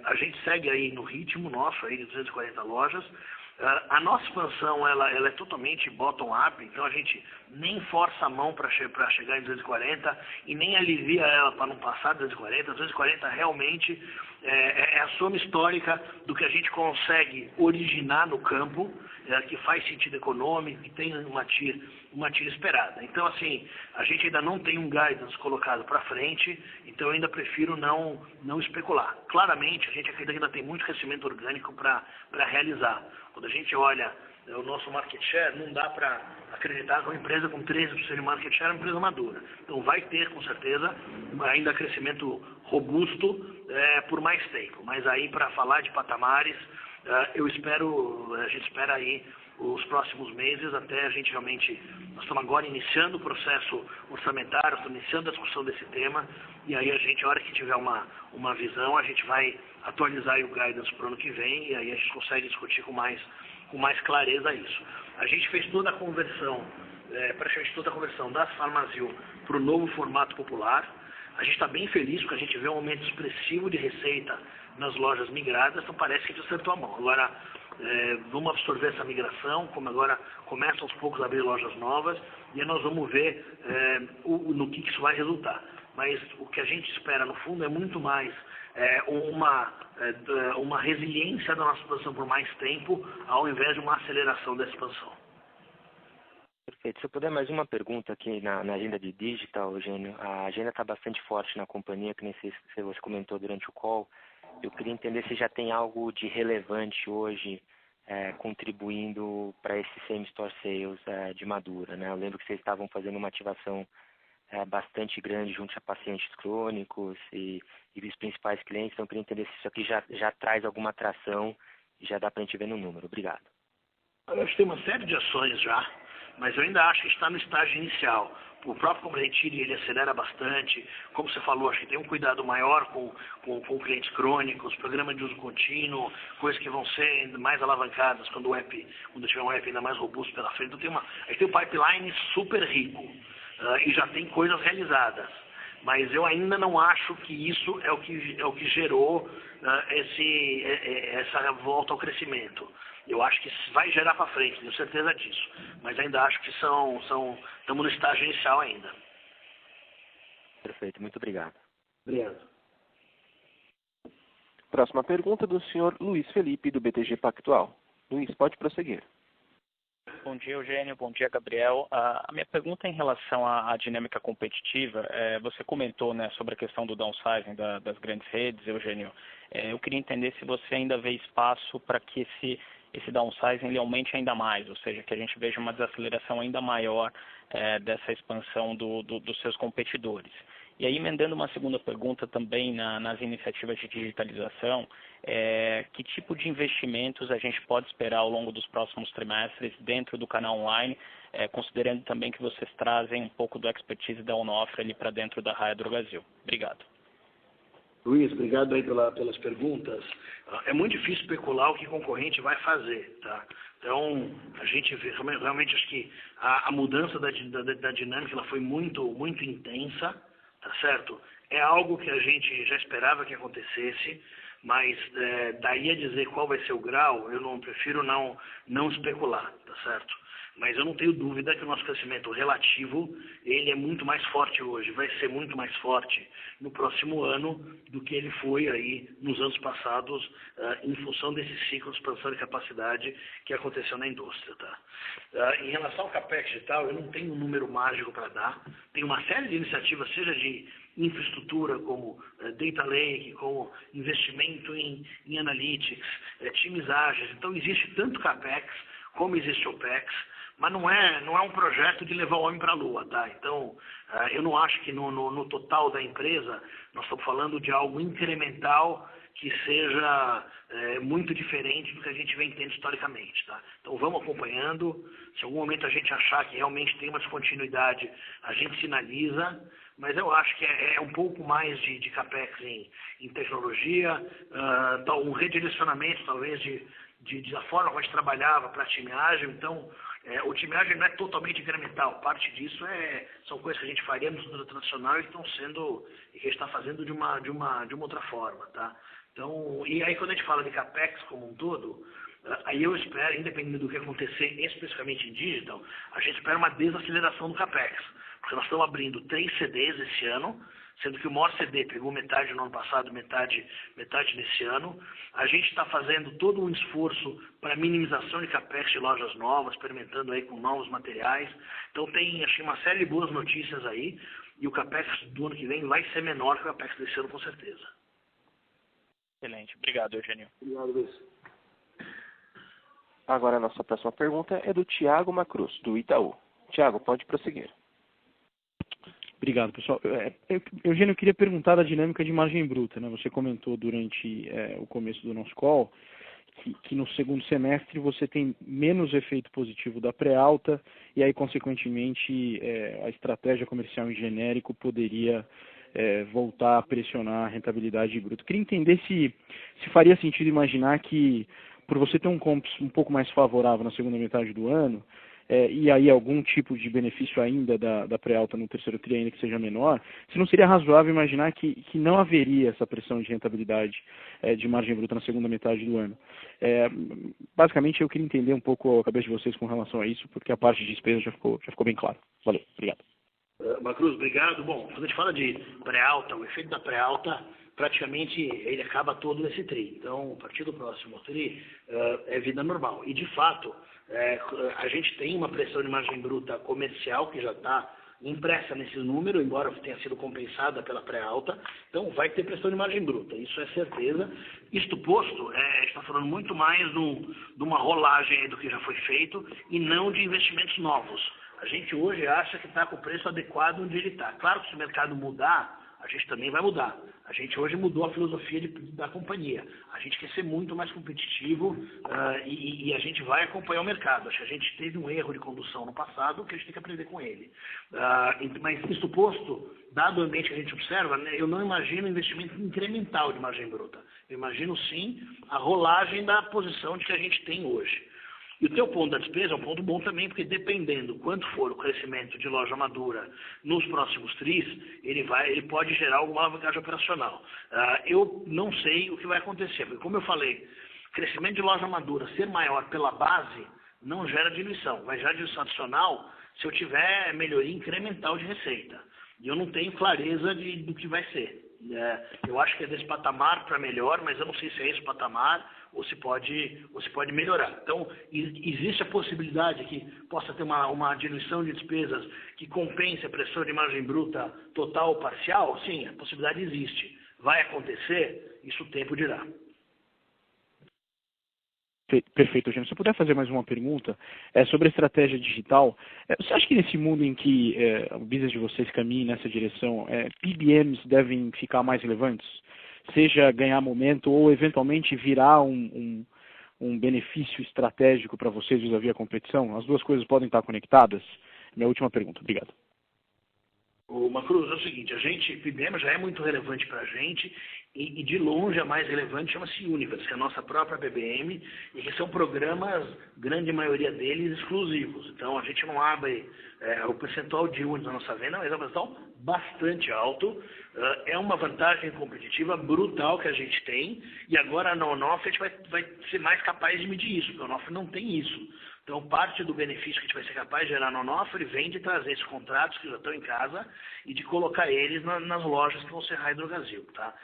Speaker 1: a gente segue aí no ritmo nosso aí de 240 lojas. A nossa expansão ela é totalmente bottom-up, então a gente nem força a mão para chegar em 240 e nem alivia ela para não passar de 240. 240 realmente é a soma histórica do que a gente consegue originar no campo, que faz sentido econômico, que tem uma TIR esperada. Então, assim, a gente ainda não tem um guidance colocado para frente, então eu ainda prefiro não especular. Claramente, a gente acredita que ainda tem muito crescimento orgânico para realizar. Quando a gente olha o nosso market share, não dá para acreditar que uma empresa com 13% de market share é uma empresa madura. Então vai ter, com certeza, ainda crescimento robusto por mais tempo. Mas aí, para falar de patamares, a gente espera aí os próximos meses até a gente realmente... Nós estamos agora iniciando o processo orçamentário, estamos iniciando a discussão desse tema, e aí a gente, a hora que tiver uma visão, a gente vai atualizar aí o guidance para o ano que vem, e aí a gente consegue discutir com mais clareza isso. A gente fez toda a conversão, praticamente toda a conversão das Farmazil para o novo formato popular. A gente está bem feliz porque a gente vê um aumento expressivo de receita nas lojas migradas, então parece que a gente acertou a mão. Agora, vamos absorver essa migração, como agora começam aos poucos a abrir lojas novas, e aí nós vamos ver no que isso vai resultar. Mas o que a gente espera, no fundo, é muito mais uma resiliência da nossa expansão por mais tempo, ao invés de uma aceleração da expansão.
Speaker 3: Perfeito. Se eu puder mais uma pergunta aqui na agenda de digital, Eugênio. A agenda está bastante forte na companhia, que nem você comentou durante o call. Eu queria entender se já tem algo de relevante hoje contribuindo para esse same-store sales de Madura, né? Eu lembro que vocês estavam fazendo uma ativação bastante grande junto a pacientes crônicos e os principais clientes, então eu queria entender se isso aqui já traz alguma atração e já dá para a gente ver no número. Obrigado.
Speaker 1: Eu acho que tem uma série de ações já, mas eu ainda acho que está no estágio inicial. O próprio Comprehensive, ele acelera bastante. Como você falou, acho que tem um cuidado maior com clientes crônicos, programa de uso contínuo, coisas que vão ser mais alavancadas quando tiver um app ainda mais robusto pela frente. Então a gente tem um pipeline super rico e já tem coisas realizadas. Mas eu ainda não acho que isso é o que gerou essa volta ao crescimento. Eu acho que vai gerar para frente, tenho certeza disso. Mas ainda acho que estamos no estágio inicial ainda.
Speaker 3: Perfeito, muito obrigado.
Speaker 1: Obrigado.
Speaker 2: Próxima pergunta do senhor Luiz Felipe, do BTG Pactual. Luiz, pode prosseguir.
Speaker 4: Bom dia, Eugênio. Bom dia, Gabriel. A minha pergunta é em relação à dinâmica competitiva. Você comentou, né, sobre a questão do downsizing das grandes redes, Eugênio. Eu queria entender se você ainda vê espaço para que esse downsizing ele aumente ainda mais, ou seja, que a gente veja uma desaceleração ainda maior dessa expansão dos seus competidores. E aí, emendando uma segunda pergunta também nas iniciativas de digitalização, que tipo de investimentos a gente pode esperar ao longo dos próximos trimestres dentro do canal online, considerando também que vocês trazem um pouco do expertise da Onofre ali para dentro da Raia Drogasil. Obrigado.
Speaker 1: Luiz, obrigado aí pelas perguntas. É muito difícil especular o que o concorrente vai fazer, tá? Então, a gente vê, realmente acho que a mudança da dinâmica ela foi muito, muito intensa, tá certo? É algo que a gente já esperava que acontecesse, mas daí a dizer qual vai ser o grau, eu prefiro não especular, tá certo? Mas eu não tenho dúvida que o nosso crescimento relativo, ele é muito mais forte hoje, vai ser muito mais forte no próximo ano do que ele foi aí nos anos passados, em função desse ciclo de expansão de capacidade que aconteceu na indústria. Tá? Em relação ao CAPEX digital, eu não tenho um número mágico para dar, tem uma série de iniciativas, seja de infraestrutura, como Data Lake, como investimento em Analytics, times ágeis, então existe tanto CAPEX como existe OPEX, mas não é um projeto de levar o homem para a Lua, tá? Então, eu não acho que no total da empresa nós estamos falando de algo incremental que seja muito diferente do que a gente vem tendo historicamente, tá? Então, vamos acompanhando. Se em algum momento a gente achar que realmente tem uma descontinuidade, a gente sinaliza, mas eu acho que é um pouco mais de CAPEX em tecnologia, um redirecionamento, talvez, da forma como a gente trabalhava para a time ágil. Então, o time ágil não é totalmente incremental. Parte disso são coisas que a gente faria no estrutura tradicional e que a gente está fazendo de uma outra forma, tá? Então, e aí quando a gente fala de CAPEX como um todo, aí eu espero, independente do que acontecer especificamente em digital, a gente espera uma desaceleração do CAPEX. Porque nós estamos abrindo 3 CDs esse ano, sendo que o maior CD pegou metade no ano passado, metade nesse ano. A gente está fazendo todo um esforço para minimização de CAPEX de lojas novas, experimentando aí com novos materiais. Então tem, acho que uma série de boas notícias aí, e o CAPEX do ano que vem vai ser menor que o CAPEX desse ano, com certeza.
Speaker 4: Excelente. Obrigado, Eugênio.
Speaker 1: Obrigado, Luiz.
Speaker 2: Agora a nossa próxima pergunta é do Thiago Macruz, do Itaú. Thiago, pode prosseguir.
Speaker 5: Obrigado, pessoal. Eugênio, eu queria perguntar da dinâmica de margem bruta, né? Você comentou durante o começo do nosso call que no segundo semestre você tem menos efeito positivo da pré-alta e aí, consequentemente, a estratégia comercial em genérico poderia voltar a pressionar a rentabilidade bruta. Queria entender se faria sentido imaginar que, por você ter um comps um pouco mais favorável na segunda metade do ano, e aí algum tipo de benefício ainda da pré-alta no terceiro tri ainda que seja menor, se não seria razoável imaginar que não haveria essa pressão de rentabilidade de margem bruta na segunda metade do ano. Basicamente, eu queria entender um pouco a cabeça de vocês com relação a isso, porque a parte de despesa já ficou bem claro. Valeu, obrigado.
Speaker 1: Macruz, obrigado. Bom, quando a gente fala de pré-alta, o efeito da pré-alta, praticamente ele acaba todo nesse tri. Então, a partir do próximo tri, é vida normal. E, de fato, a gente tem uma pressão de margem bruta comercial que já está impressa nesse número, embora tenha sido compensada pela pré-alta, então vai ter pressão de margem bruta, isso é certeza. Isto posto, a gente está falando muito mais de uma rolagem do que já foi feito e não de investimentos novos. A gente hoje acha que está com o preço adequado onde ele está. Claro que se o mercado mudar, a gente também vai mudar. A gente hoje mudou a filosofia da companhia. A gente quer ser muito mais competitivo e a gente vai acompanhar o mercado. Acho que a gente teve um erro de condução no passado que a gente tem que aprender com ele. Mas isso posto, dado o ambiente que a gente observa, né, eu não imagino investimento incremental de margem bruta. Eu imagino sim a rolagem da posição de que a gente tem hoje. E o teu ponto da despesa é um ponto bom também, porque dependendo quanto for o crescimento de loja madura nos próximos tris, ele pode gerar alguma alavancagem operacional. Eu não sei o que vai acontecer, porque como eu falei, crescimento de loja madura ser maior pela base não gera diluição, vai gerar diluição adicional se eu tiver melhoria incremental de receita. E eu não tenho clareza do que vai ser. Eu acho que é desse patamar para melhor, mas eu não sei se é esse patamar ou se pode melhorar. Então, existe a possibilidade que possa ter uma diluição de despesas que compense a pressão de margem bruta total ou parcial? Sim, a possibilidade existe. Vai acontecer? Isso o tempo dirá.
Speaker 5: Perfeito, Eugênio. Se eu puder fazer mais uma pergunta sobre a estratégia digital, você acha que nesse mundo em que o business de vocês caminha nessa direção, PBMs devem ficar mais relevantes? Seja ganhar momento ou eventualmente virar um benefício estratégico para vocês vis-à-vis a competição? As duas coisas podem estar conectadas? Minha última pergunta. Obrigado.
Speaker 1: Macruz, é o seguinte, PBM já é muito relevante para a gente e de longe a mais relevante chama-se Universe, que é a nossa própria PBM, e que são programas, grande maioria deles, exclusivos. Então a gente não abre o percentual de Universe na nossa venda, mas é um percentual bastante alto, é uma vantagem competitiva brutal que a gente tem, e agora na On-Off a gente vai ser mais capaz de medir isso, porque a On-Off não tem isso. Então, parte do benefício que a gente vai ser capaz de gerar no On-Off vem de trazer esses contratos que já estão em casa e de colocar eles nas lojas que vão ser Raia Drogasil, tá?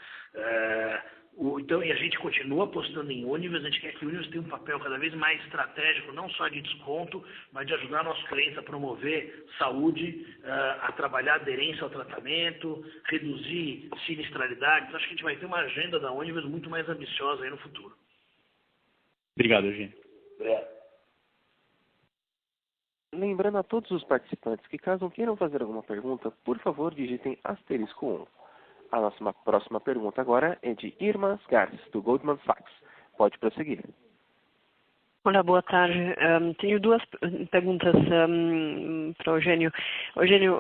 Speaker 1: Então, e a gente continua apostando em Universe, a gente quer que o Universe tenha um papel cada vez mais estratégico, não só de desconto, mas de ajudar nossos clientes a promover saúde, a trabalhar aderência ao tratamento, reduzir sinistralidade. Então, acho que a gente vai ter uma agenda da Universe muito mais ambiciosa aí no futuro.
Speaker 5: Obrigado, Eugênio.
Speaker 1: Obrigado.
Speaker 2: Lembrando a todos os participantes que, caso queiram fazer alguma pergunta, por favor, digitem *1. A nossa próxima pergunta agora é de Irma Sgarz, do Goldman Sachs. Pode prosseguir.
Speaker 6: Olá, boa tarde. Tenho duas perguntas para o Eugênio. Eugênio,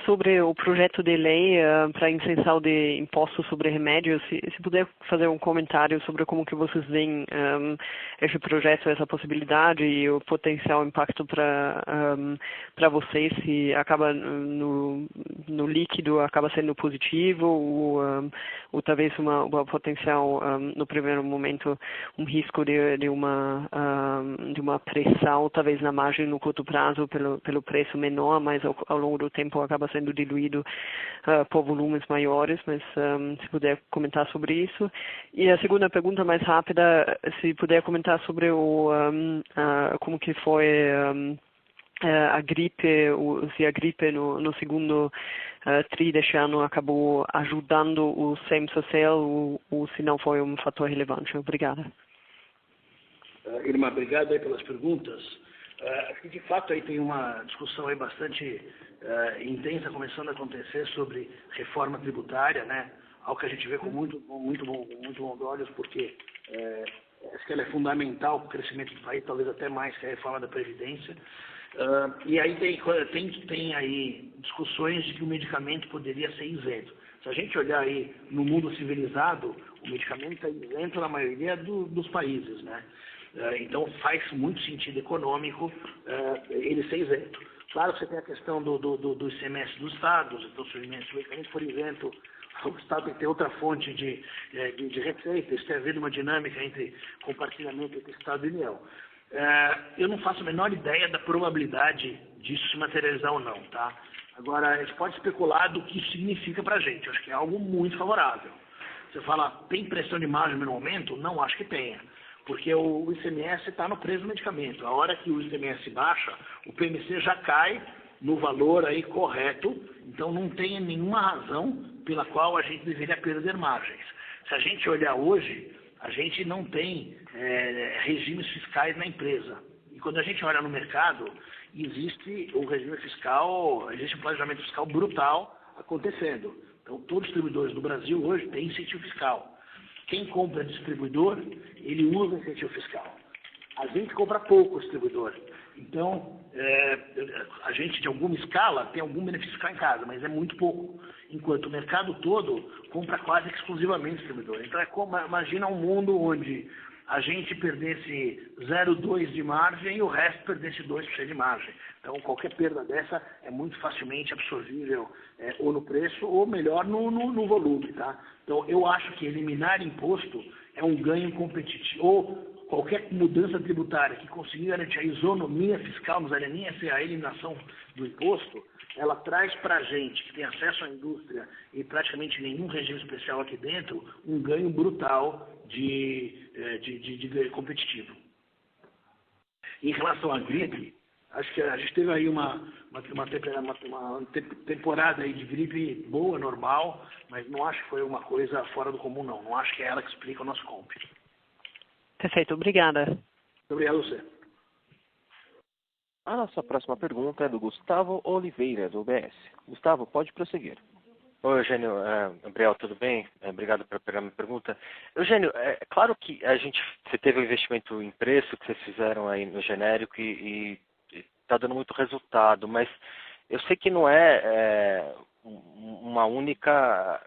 Speaker 6: sobre o projeto de lei para isenção de impostos sobre remédios, se puder fazer um comentário sobre como que vocês veem esse projeto, essa possibilidade e o potencial impacto para vocês, se acaba no líquido acaba sendo positivo ou talvez uma potencial, no primeiro momento, um risco de uma pressão, talvez na margem no curto prazo pelo preço menor, mas ao longo do tempo acaba sendo diluído por volumes maiores, mas se puder comentar sobre isso. E a segunda pergunta mais rápida, se puder comentar sobre como que foi a gripe, se a gripe no segundo tri deste ano acabou ajudando o same-store sale ou se não foi um fator relevante. Obrigada.
Speaker 1: Irmã, obrigado aí pelas perguntas. Acho que de fato aí tem uma discussão aí bastante intensa começando a acontecer sobre reforma tributária, né? Algo que a gente vê com muito bons olhos, porque acho que ela é fundamental para o crescimento do país, talvez até mais que a reforma da Previdência. E aí tem aí discussões de que o medicamento poderia ser isento. Se a gente olhar aí no mundo civilizado, o medicamento está isento na maioria dos países, né? Então faz muito sentido econômico ele ser isento. Claro que você tem a questão do ICMS dos estados, então se o medicamento for isento, o estado tem que ter outra fonte de receita, isso tem a ver numa dinâmica entre compartilhamento entre estado e União. Eu não faço a menor ideia da probabilidade disso se materializar ou não, tá? Agora, a gente pode especular do que isso significa para a gente. Eu acho que é algo muito favorável. Você fala, tem pressão de margem no momento? Não acho que tenha. Porque o ICMS está no preço do medicamento. A hora que o ICMS baixa, o PMC já cai no valor aí correto, então não tem nenhuma razão pela qual a gente deveria perder margens. Se a gente olhar hoje, a gente não tem regimes fiscais na empresa. E quando a gente olha no mercado, existe o regime fiscal, existe um planejamento fiscal brutal acontecendo. Então, todos os distribuidores do Brasil hoje têm incentivo fiscal. Quem compra distribuidor, ele usa incentivo fiscal. A gente compra pouco distribuidor. Então, a gente, de alguma escala, tem algum benefício fiscal em casa, mas é muito pouco. Enquanto o mercado todo compra quase exclusivamente distribuidor. Então, imagina um mundo onde a gente perdesse 0,2 de margem e o resto perdesse 2% de margem. Então, qualquer perda dessa é muito facilmente absorvível ou no preço ou, melhor, no volume. Tá? Então, eu acho que eliminar imposto é um ganho competitivo. Ou qualquer mudança tributária que conseguir garantir a isonomia fiscal, não usaria nem a eliminação do imposto, ela traz para a gente, que tem acesso à indústria e praticamente nenhum regime especial aqui dentro, um ganho brutal de ganho competitivo. Em relação à gripe, acho que a gente teve aí uma temporada aí de gripe boa, normal, mas não acho que foi uma coisa fora do comum, não. Não acho que é ela que explica o nosso comp.
Speaker 6: Perfeito, obrigada.
Speaker 1: Muito obrigado a você.
Speaker 2: A nossa próxima pergunta é do Gustavo Oliveira, do UBS. Gustavo, pode prosseguir.
Speaker 3: Oi, Eugênio. Gabriel, tudo bem? Obrigado por pegar minha pergunta. Eugênio, é claro que você teve um investimento em preço que vocês fizeram aí no genérico e está dando muito resultado, mas eu sei que não é uma única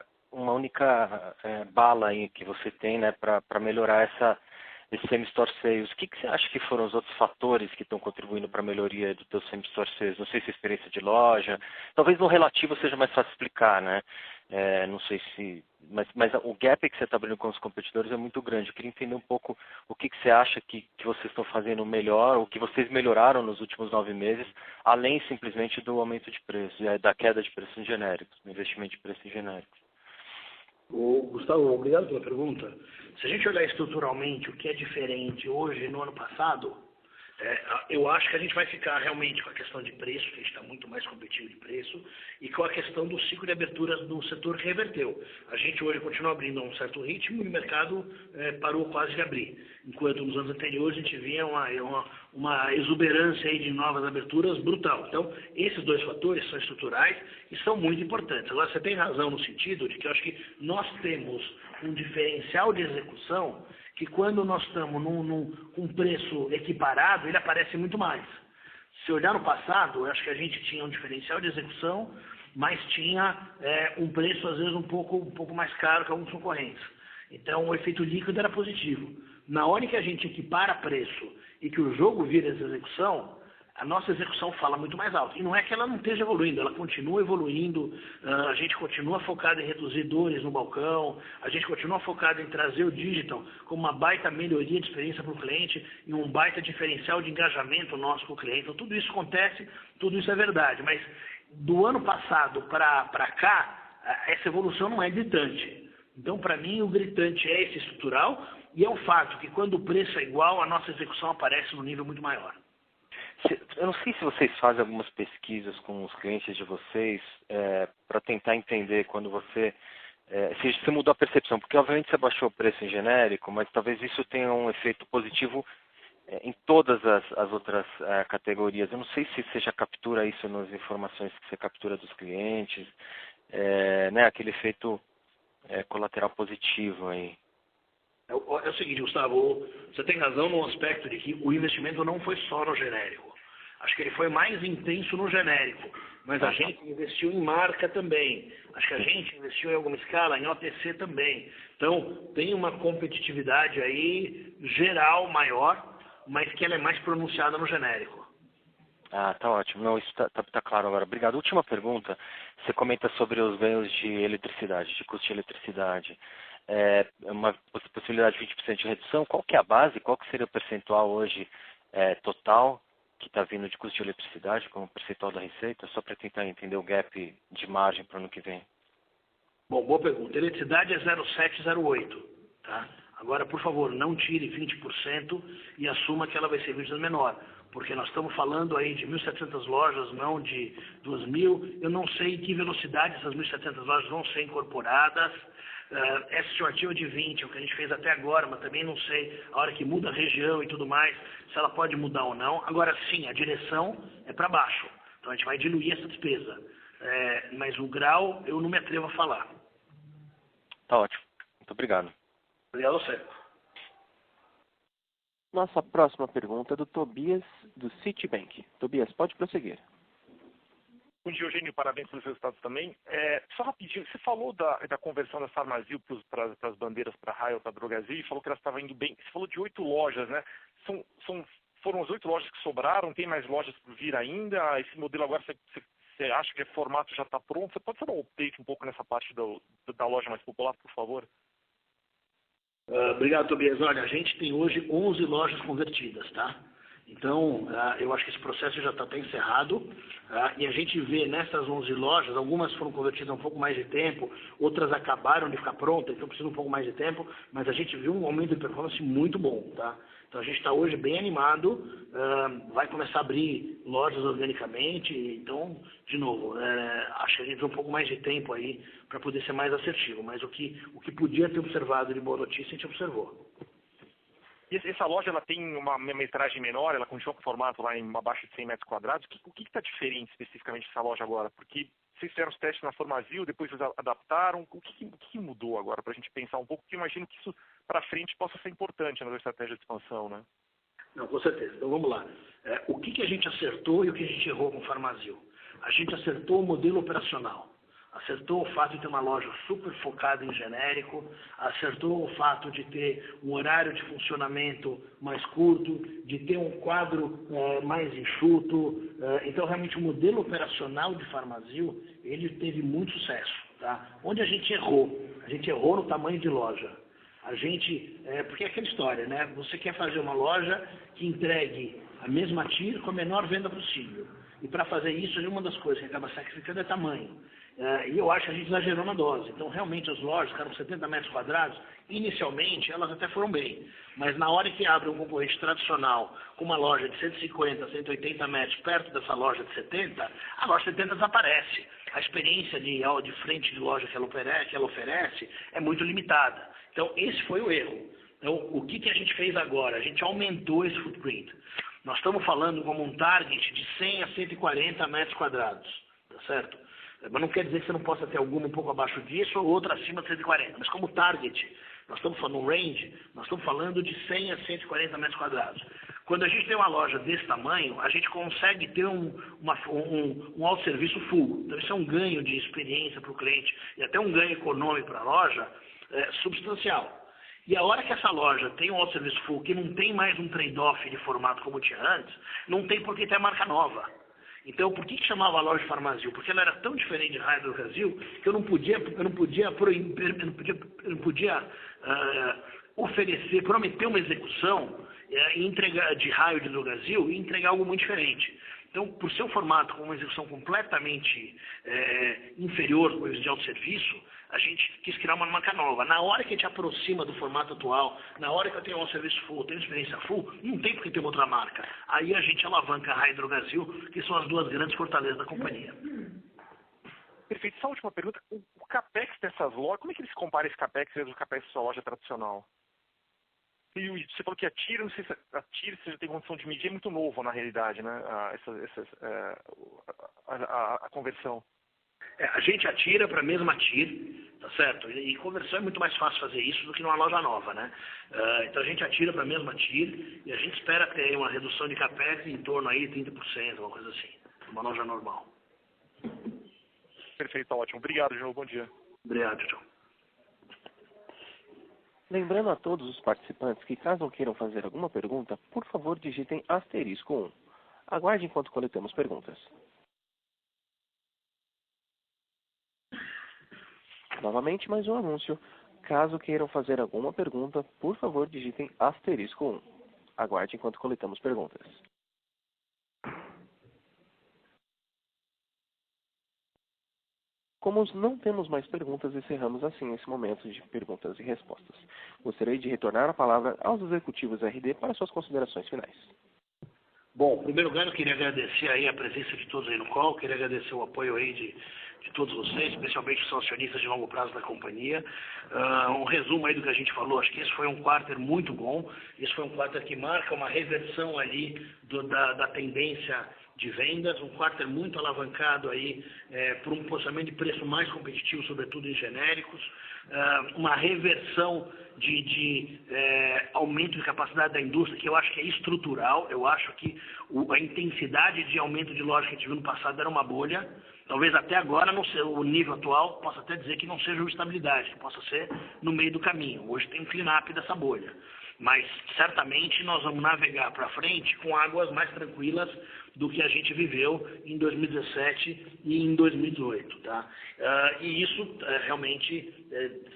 Speaker 3: bala aí que você tem, né, para melhorar esse same-store sales. O que você acha que foram os outros fatores que estão contribuindo para a melhoria do teu same-store sales? Não sei se a experiência de loja, talvez no relativo seja mais fácil explicar, né? Não sei se... Mas o gap que você está abrindo com os competidores é muito grande. Eu queria entender um pouco o que você acha que vocês estão fazendo melhor, o que vocês melhoraram nos últimos 9 meses, além simplesmente do aumento de preço, da queda de preços genéricos, do investimento de preços genéricos.
Speaker 1: Gustavo, obrigado pela pergunta. Se a gente olhar estruturalmente o que é diferente hoje e no ano passado, eu acho que a gente vai ficar realmente com a questão de preço, que a gente está muito mais competitivo de preço, e com a questão do ciclo de aberturas do setor que reverteu. A gente hoje continua abrindo a um certo ritmo e o mercado parou quase de abrir. Enquanto nos anos anteriores a gente via uma exuberância aí de novas aberturas brutal. Então, esses dois fatores são estruturais e são muito importantes. Agora, você tem razão no sentido de que eu acho que nós temos um diferencial de execução que quando nós estamos com um preço equiparado, ele aparece muito mais. Se olhar no passado, eu acho que a gente tinha um diferencial de execução, mas tinha um preço, às vezes, um pouco mais caro que alguns concorrentes. Então, o efeito líquido era positivo. Na hora que a gente equipara preço e que o jogo vira essa execução, a nossa execução fala muito mais alto. E não é que ela não esteja evoluindo, ela continua evoluindo, a gente continua focado em reduzir dores no balcão, a gente continua focado em trazer o digital como uma baita melhoria de experiência para o cliente e um baita diferencial de engajamento nosso com o cliente. Então, tudo isso acontece, tudo isso é verdade. Mas do ano passado para cá, essa evolução não é gritante. Então, para mim, o gritante é esse estrutural e é o fato que quando o preço é igual, a nossa execução aparece num nível muito maior.
Speaker 3: Eu não sei se vocês fazem algumas pesquisas com os clientes de vocês para tentar entender quando se você mudou a percepção, porque obviamente você baixou o preço em genérico, mas talvez isso tenha um efeito positivo em todas as outras categorias. Eu não sei se você já captura isso nas informações que você captura dos clientes, né, aquele efeito colateral positivo aí.
Speaker 1: É o seguinte, Gustavo, você tem razão no aspecto de que o investimento não foi só no genérico. Acho que ele foi mais intenso no genérico, mas a gente investiu em marca também. Acho que a gente investiu em alguma escala, em OTC também. Então, tem uma competitividade aí geral maior, mas que ela é mais pronunciada no genérico.
Speaker 3: Tá ótimo. Não, isso tá claro agora. Obrigado. Última pergunta. Você comenta sobre os ganhos de eletricidade, de custo de eletricidade. Uma possibilidade de 20% de redução. Qual que é a base? Qual que seria o percentual hoje total que está vindo de custo de eletricidade como percentual da receita? Só para tentar entender o gap de margem para o ano que vem.
Speaker 1: Bom, boa pergunta. Eletricidade é 0,7, 0,8. Tá? Agora, por favor, não tire 20% e assuma que ela vai ser 20% menor, porque nós estamos falando aí de 1.700 lojas, não de 2.000. Eu não sei em que velocidade essas 1.700 lojas vão ser incorporadas. Essa estimativa de 20 é o que a gente fez até agora, mas também não sei a hora que muda a região e tudo mais, se ela pode mudar ou não. Agora sim, a direção é para baixo, então a gente vai diluir essa despesa. Mas o grau eu não me atrevo a falar.
Speaker 2: Tá ótimo. Muito obrigado.
Speaker 1: Obrigado a você.
Speaker 2: Nossa próxima pergunta é do Tobias, do Citibank. Tobias, pode prosseguir.
Speaker 7: Bom dia, Eugênio. Parabéns pelos resultados também. Só rapidinho, você falou da conversão da Farmazil para as bandeiras, para a Raia, para a Drogasil, e falou que elas estavam indo bem. Você falou de 8 lojas, né? Foram as 8 lojas que sobraram? Tem mais lojas por vir ainda? Esse modelo agora, você acha que o formato já está pronto? Você pode dar um update um pouco nessa parte da loja mais popular, por favor?
Speaker 1: Obrigado, Tobias. Olha, a gente tem hoje 11 lojas convertidas, tá? Então, eu acho que esse processo já está até encerrado, e a gente vê nessas 11 lojas, algumas foram convertidas há um pouco mais de tempo, outras acabaram de ficar prontas, então precisam um pouco mais de tempo, mas a gente viu um aumento de performance muito bom, tá? Então a gente está hoje bem animado, vai começar a abrir lojas organicamente, então, de novo, acho que a gente precisa um pouco mais de tempo aí para poder ser mais assertivo, mas o que podia ter observado de boa notícia, a gente observou.
Speaker 7: E essa loja, ela tem uma metragem menor, ela continua com o formato lá em abaixo de 100 metros quadrados. O que está diferente especificamente dessa loja agora? Porque vocês fizeram os testes na Farmazil, depois vocês adaptaram. O que mudou agora para a gente pensar um pouco? Porque eu imagino que isso para frente possa ser importante na estratégia de expansão, né?
Speaker 1: Não, com certeza. Então vamos lá. O que a gente acertou e o que a gente errou com o Farmazil? A gente acertou o modelo operacional. Acertou o fato de ter uma loja super focada em genérico, acertou o fato de ter um horário de funcionamento mais curto, de ter um quadro mais enxuto. Então, realmente, o modelo operacional de Farmazil, ele teve muito sucesso. Tá? Onde a gente errou no tamanho de loja. Porque é aquela história, né? Você quer fazer uma loja que entregue a mesma TIR com a menor venda possível. E para fazer isso, uma das coisas que acaba sacrificando é tamanho. E eu acho que a gente exagerou na dose. Então, realmente, as lojas ficaram 70 metros quadrados. Inicialmente, elas até foram bem. Mas na hora que abre um concorrente tradicional com uma loja de 150, 180 metros perto dessa loja de 70, a loja de 70 desaparece. A experiência de frente de loja que ela oferece é muito limitada. Então, esse foi o erro. Então, o que a gente fez agora? A gente aumentou esse footprint. Nós estamos falando como um target de 100 a 140 metros quadrados. Tá certo? Mas não quer dizer que você não possa ter alguma um pouco abaixo disso ou outra acima de 140. Mas como target, nós estamos falando um range, nós estamos falando de 100 a 140 metros quadrados. Quando a gente tem uma loja desse tamanho, a gente consegue ter um autosserviço full. Então isso é um ganho de experiência para o cliente e até um ganho econômico para a loja substancial. E a hora que essa loja tem um autosserviço full, que não tem mais um trade-off de formato como tinha antes, não tem por que ter marca nova. Então, por que chamava a loja de Farmazil? Porque ela era tão diferente de Raia do Brasil que eu não podia prometer uma execução e entregar de Raio do Brasil e entregar algo muito diferente. Então, por seu formato, com uma execução completamente inferior do de autosserviço, a gente quis criar uma marca nova. Na hora que a gente aproxima do formato atual, na hora que eu tenho um serviço full, tenho experiência full, não tem por que ter uma outra marca. Aí a gente alavanca a Raia do Brasil, que são as duas grandes fortalezas da companhia.
Speaker 7: Perfeito. Só a última pergunta. O CAPEX dessas lojas, como é que ele se compara esse CAPEX do CAPEX da sua loja tradicional? E você falou que a TIR, não sei se a TIR você já tem condição de medir, é muito novo na realidade, né? A conversão.
Speaker 1: A gente atira para a mesma TIR, tá certo? E conversão é muito mais fácil fazer isso do que numa loja nova, né? Então a gente atira para a mesma TIR e a gente espera ter uma redução de CAPEX em torno aí de 30%, uma coisa assim, uma loja normal.
Speaker 7: Perfeito, ótimo. Obrigado, João. Bom dia.
Speaker 1: Obrigado, João.
Speaker 2: Lembrando a todos os participantes que, caso queiram fazer alguma pergunta, por favor digitem *1. Aguarde enquanto coletamos perguntas. Novamente, mais um anúncio. Caso queiram fazer alguma pergunta, por favor digitem *1. Aguarde enquanto coletamos perguntas. Como não temos mais perguntas, encerramos assim esse momento de perguntas e respostas. Gostaria de retornar a palavra aos executivos RD para suas considerações finais.
Speaker 1: Bom, em primeiro lugar, eu queria agradecer aí a presença de todos aí no call, queria agradecer o apoio aí de todos vocês, especialmente os acionistas de longo prazo da companhia. Um resumo aí do que a gente falou, acho que esse foi um quarter muito bom, esse foi um quarter que marca uma reversão ali da tendência de vendas, um quarter muito alavancado aí por um posicionamento de preço mais competitivo, sobretudo em genéricos, uma reversão de aumento de capacidade da indústria, que eu acho que é estrutural. Eu acho que a intensidade de aumento de loja que a gente viu no passado era uma bolha. Talvez até agora, não sei, o nível atual, possa até dizer que não seja uma estabilidade, que possa ser no meio do caminho. Hoje tem um clean-up dessa bolha. Mas, certamente, nós vamos navegar para frente com águas mais tranquilas do que a gente viveu em 2017 e em 2018. Tá? E isso realmente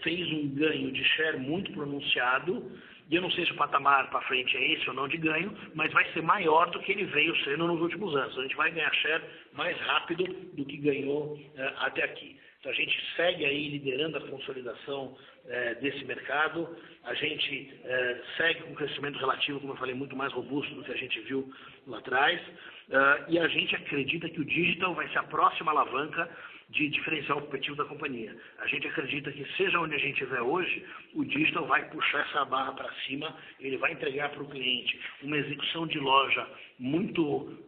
Speaker 1: fez um ganho de share muito pronunciado. E eu não sei se o patamar para frente é esse ou não de ganho, mas vai ser maior do que ele veio sendo nos últimos anos. A gente vai ganhar share mais rápido do que ganhou até aqui. Então a gente segue aí liderando a consolidação desse mercado, a gente segue com um crescimento relativo, como eu falei, muito mais robusto do que a gente viu lá atrás, e a gente acredita que o digital vai ser a próxima alavanca de diferencial competitivo da companhia. A gente acredita que, seja onde a gente estiver hoje, o digital vai puxar essa barra para cima, ele vai entregar para o cliente uma execução de loja muito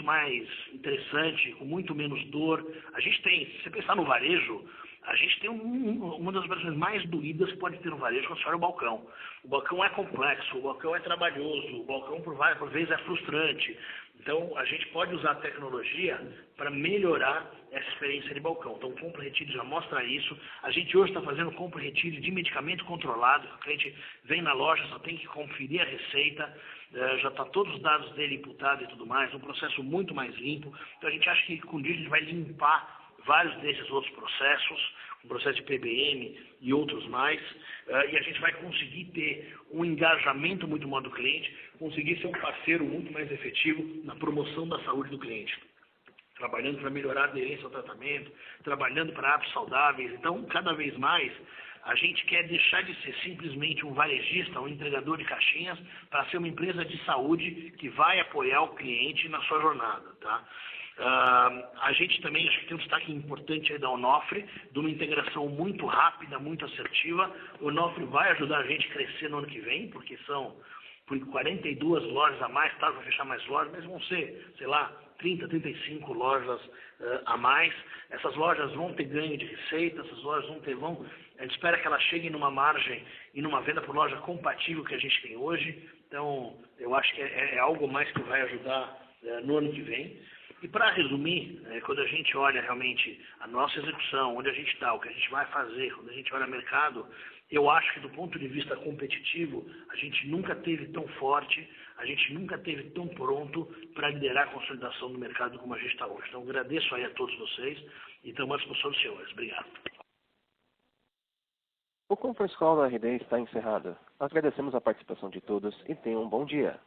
Speaker 1: mais interessante, com muito menos dor. A gente tem, se você pensar no varejo, a gente tem uma das operações mais doídas que pode ter no varejo, quando você olha o balcão. O balcão é complexo, o balcão é trabalhoso, o balcão por vezes é frustrante. Então, a gente pode usar a tecnologia para melhorar essa experiência de balcão. Então, o compra e retiro já mostra isso. A gente hoje está fazendo compra e retiro de medicamento controlado. O cliente vem na loja, só tem que conferir a receita, já está todos os dados dele imputados e tudo mais, um processo muito mais limpo. Então, a gente acha que com o digital a gente vai limpar vários desses outros processos, o processo de PBM e outros mais, e a gente vai conseguir ter um engajamento muito maior do cliente, conseguir ser um parceiro muito mais efetivo na promoção da saúde do cliente, trabalhando para melhorar a aderência ao tratamento, trabalhando para hábitos saudáveis. Então, cada vez mais, a gente quer deixar de ser simplesmente um varejista, um entregador de caixinhas, para ser uma empresa de saúde que vai apoiar o cliente na sua jornada, tá? A gente também, acho que tem um destaque importante aí da Onofre, de uma integração muito rápida, muito assertiva. O Onofre vai ajudar a gente a crescer no ano que vem, porque são por 42 lojas a mais, tá? Vai fechar mais lojas, mas vão ser, sei lá, 30, 35 lojas a mais. Essas lojas vão ter ganho de receita, essas lojas a gente espera que elas cheguem numa margem e numa venda por loja compatível que a gente tem hoje. Então, eu acho que é algo mais que vai ajudar no ano que vem. E para resumir, quando a gente olha realmente a nossa execução, onde a gente está, o que a gente vai fazer, quando a gente olha o mercado, eu acho que do ponto de vista competitivo, a gente nunca teve tão forte, a gente nunca teve tão pronto para liderar a consolidação do mercado como a gente está hoje. Então, agradeço aí a todos vocês e estamos à disposição dos senhores. Obrigado.
Speaker 2: O Conference Call da RD está encerrado. Agradecemos a participação de todos e tenham um bom dia.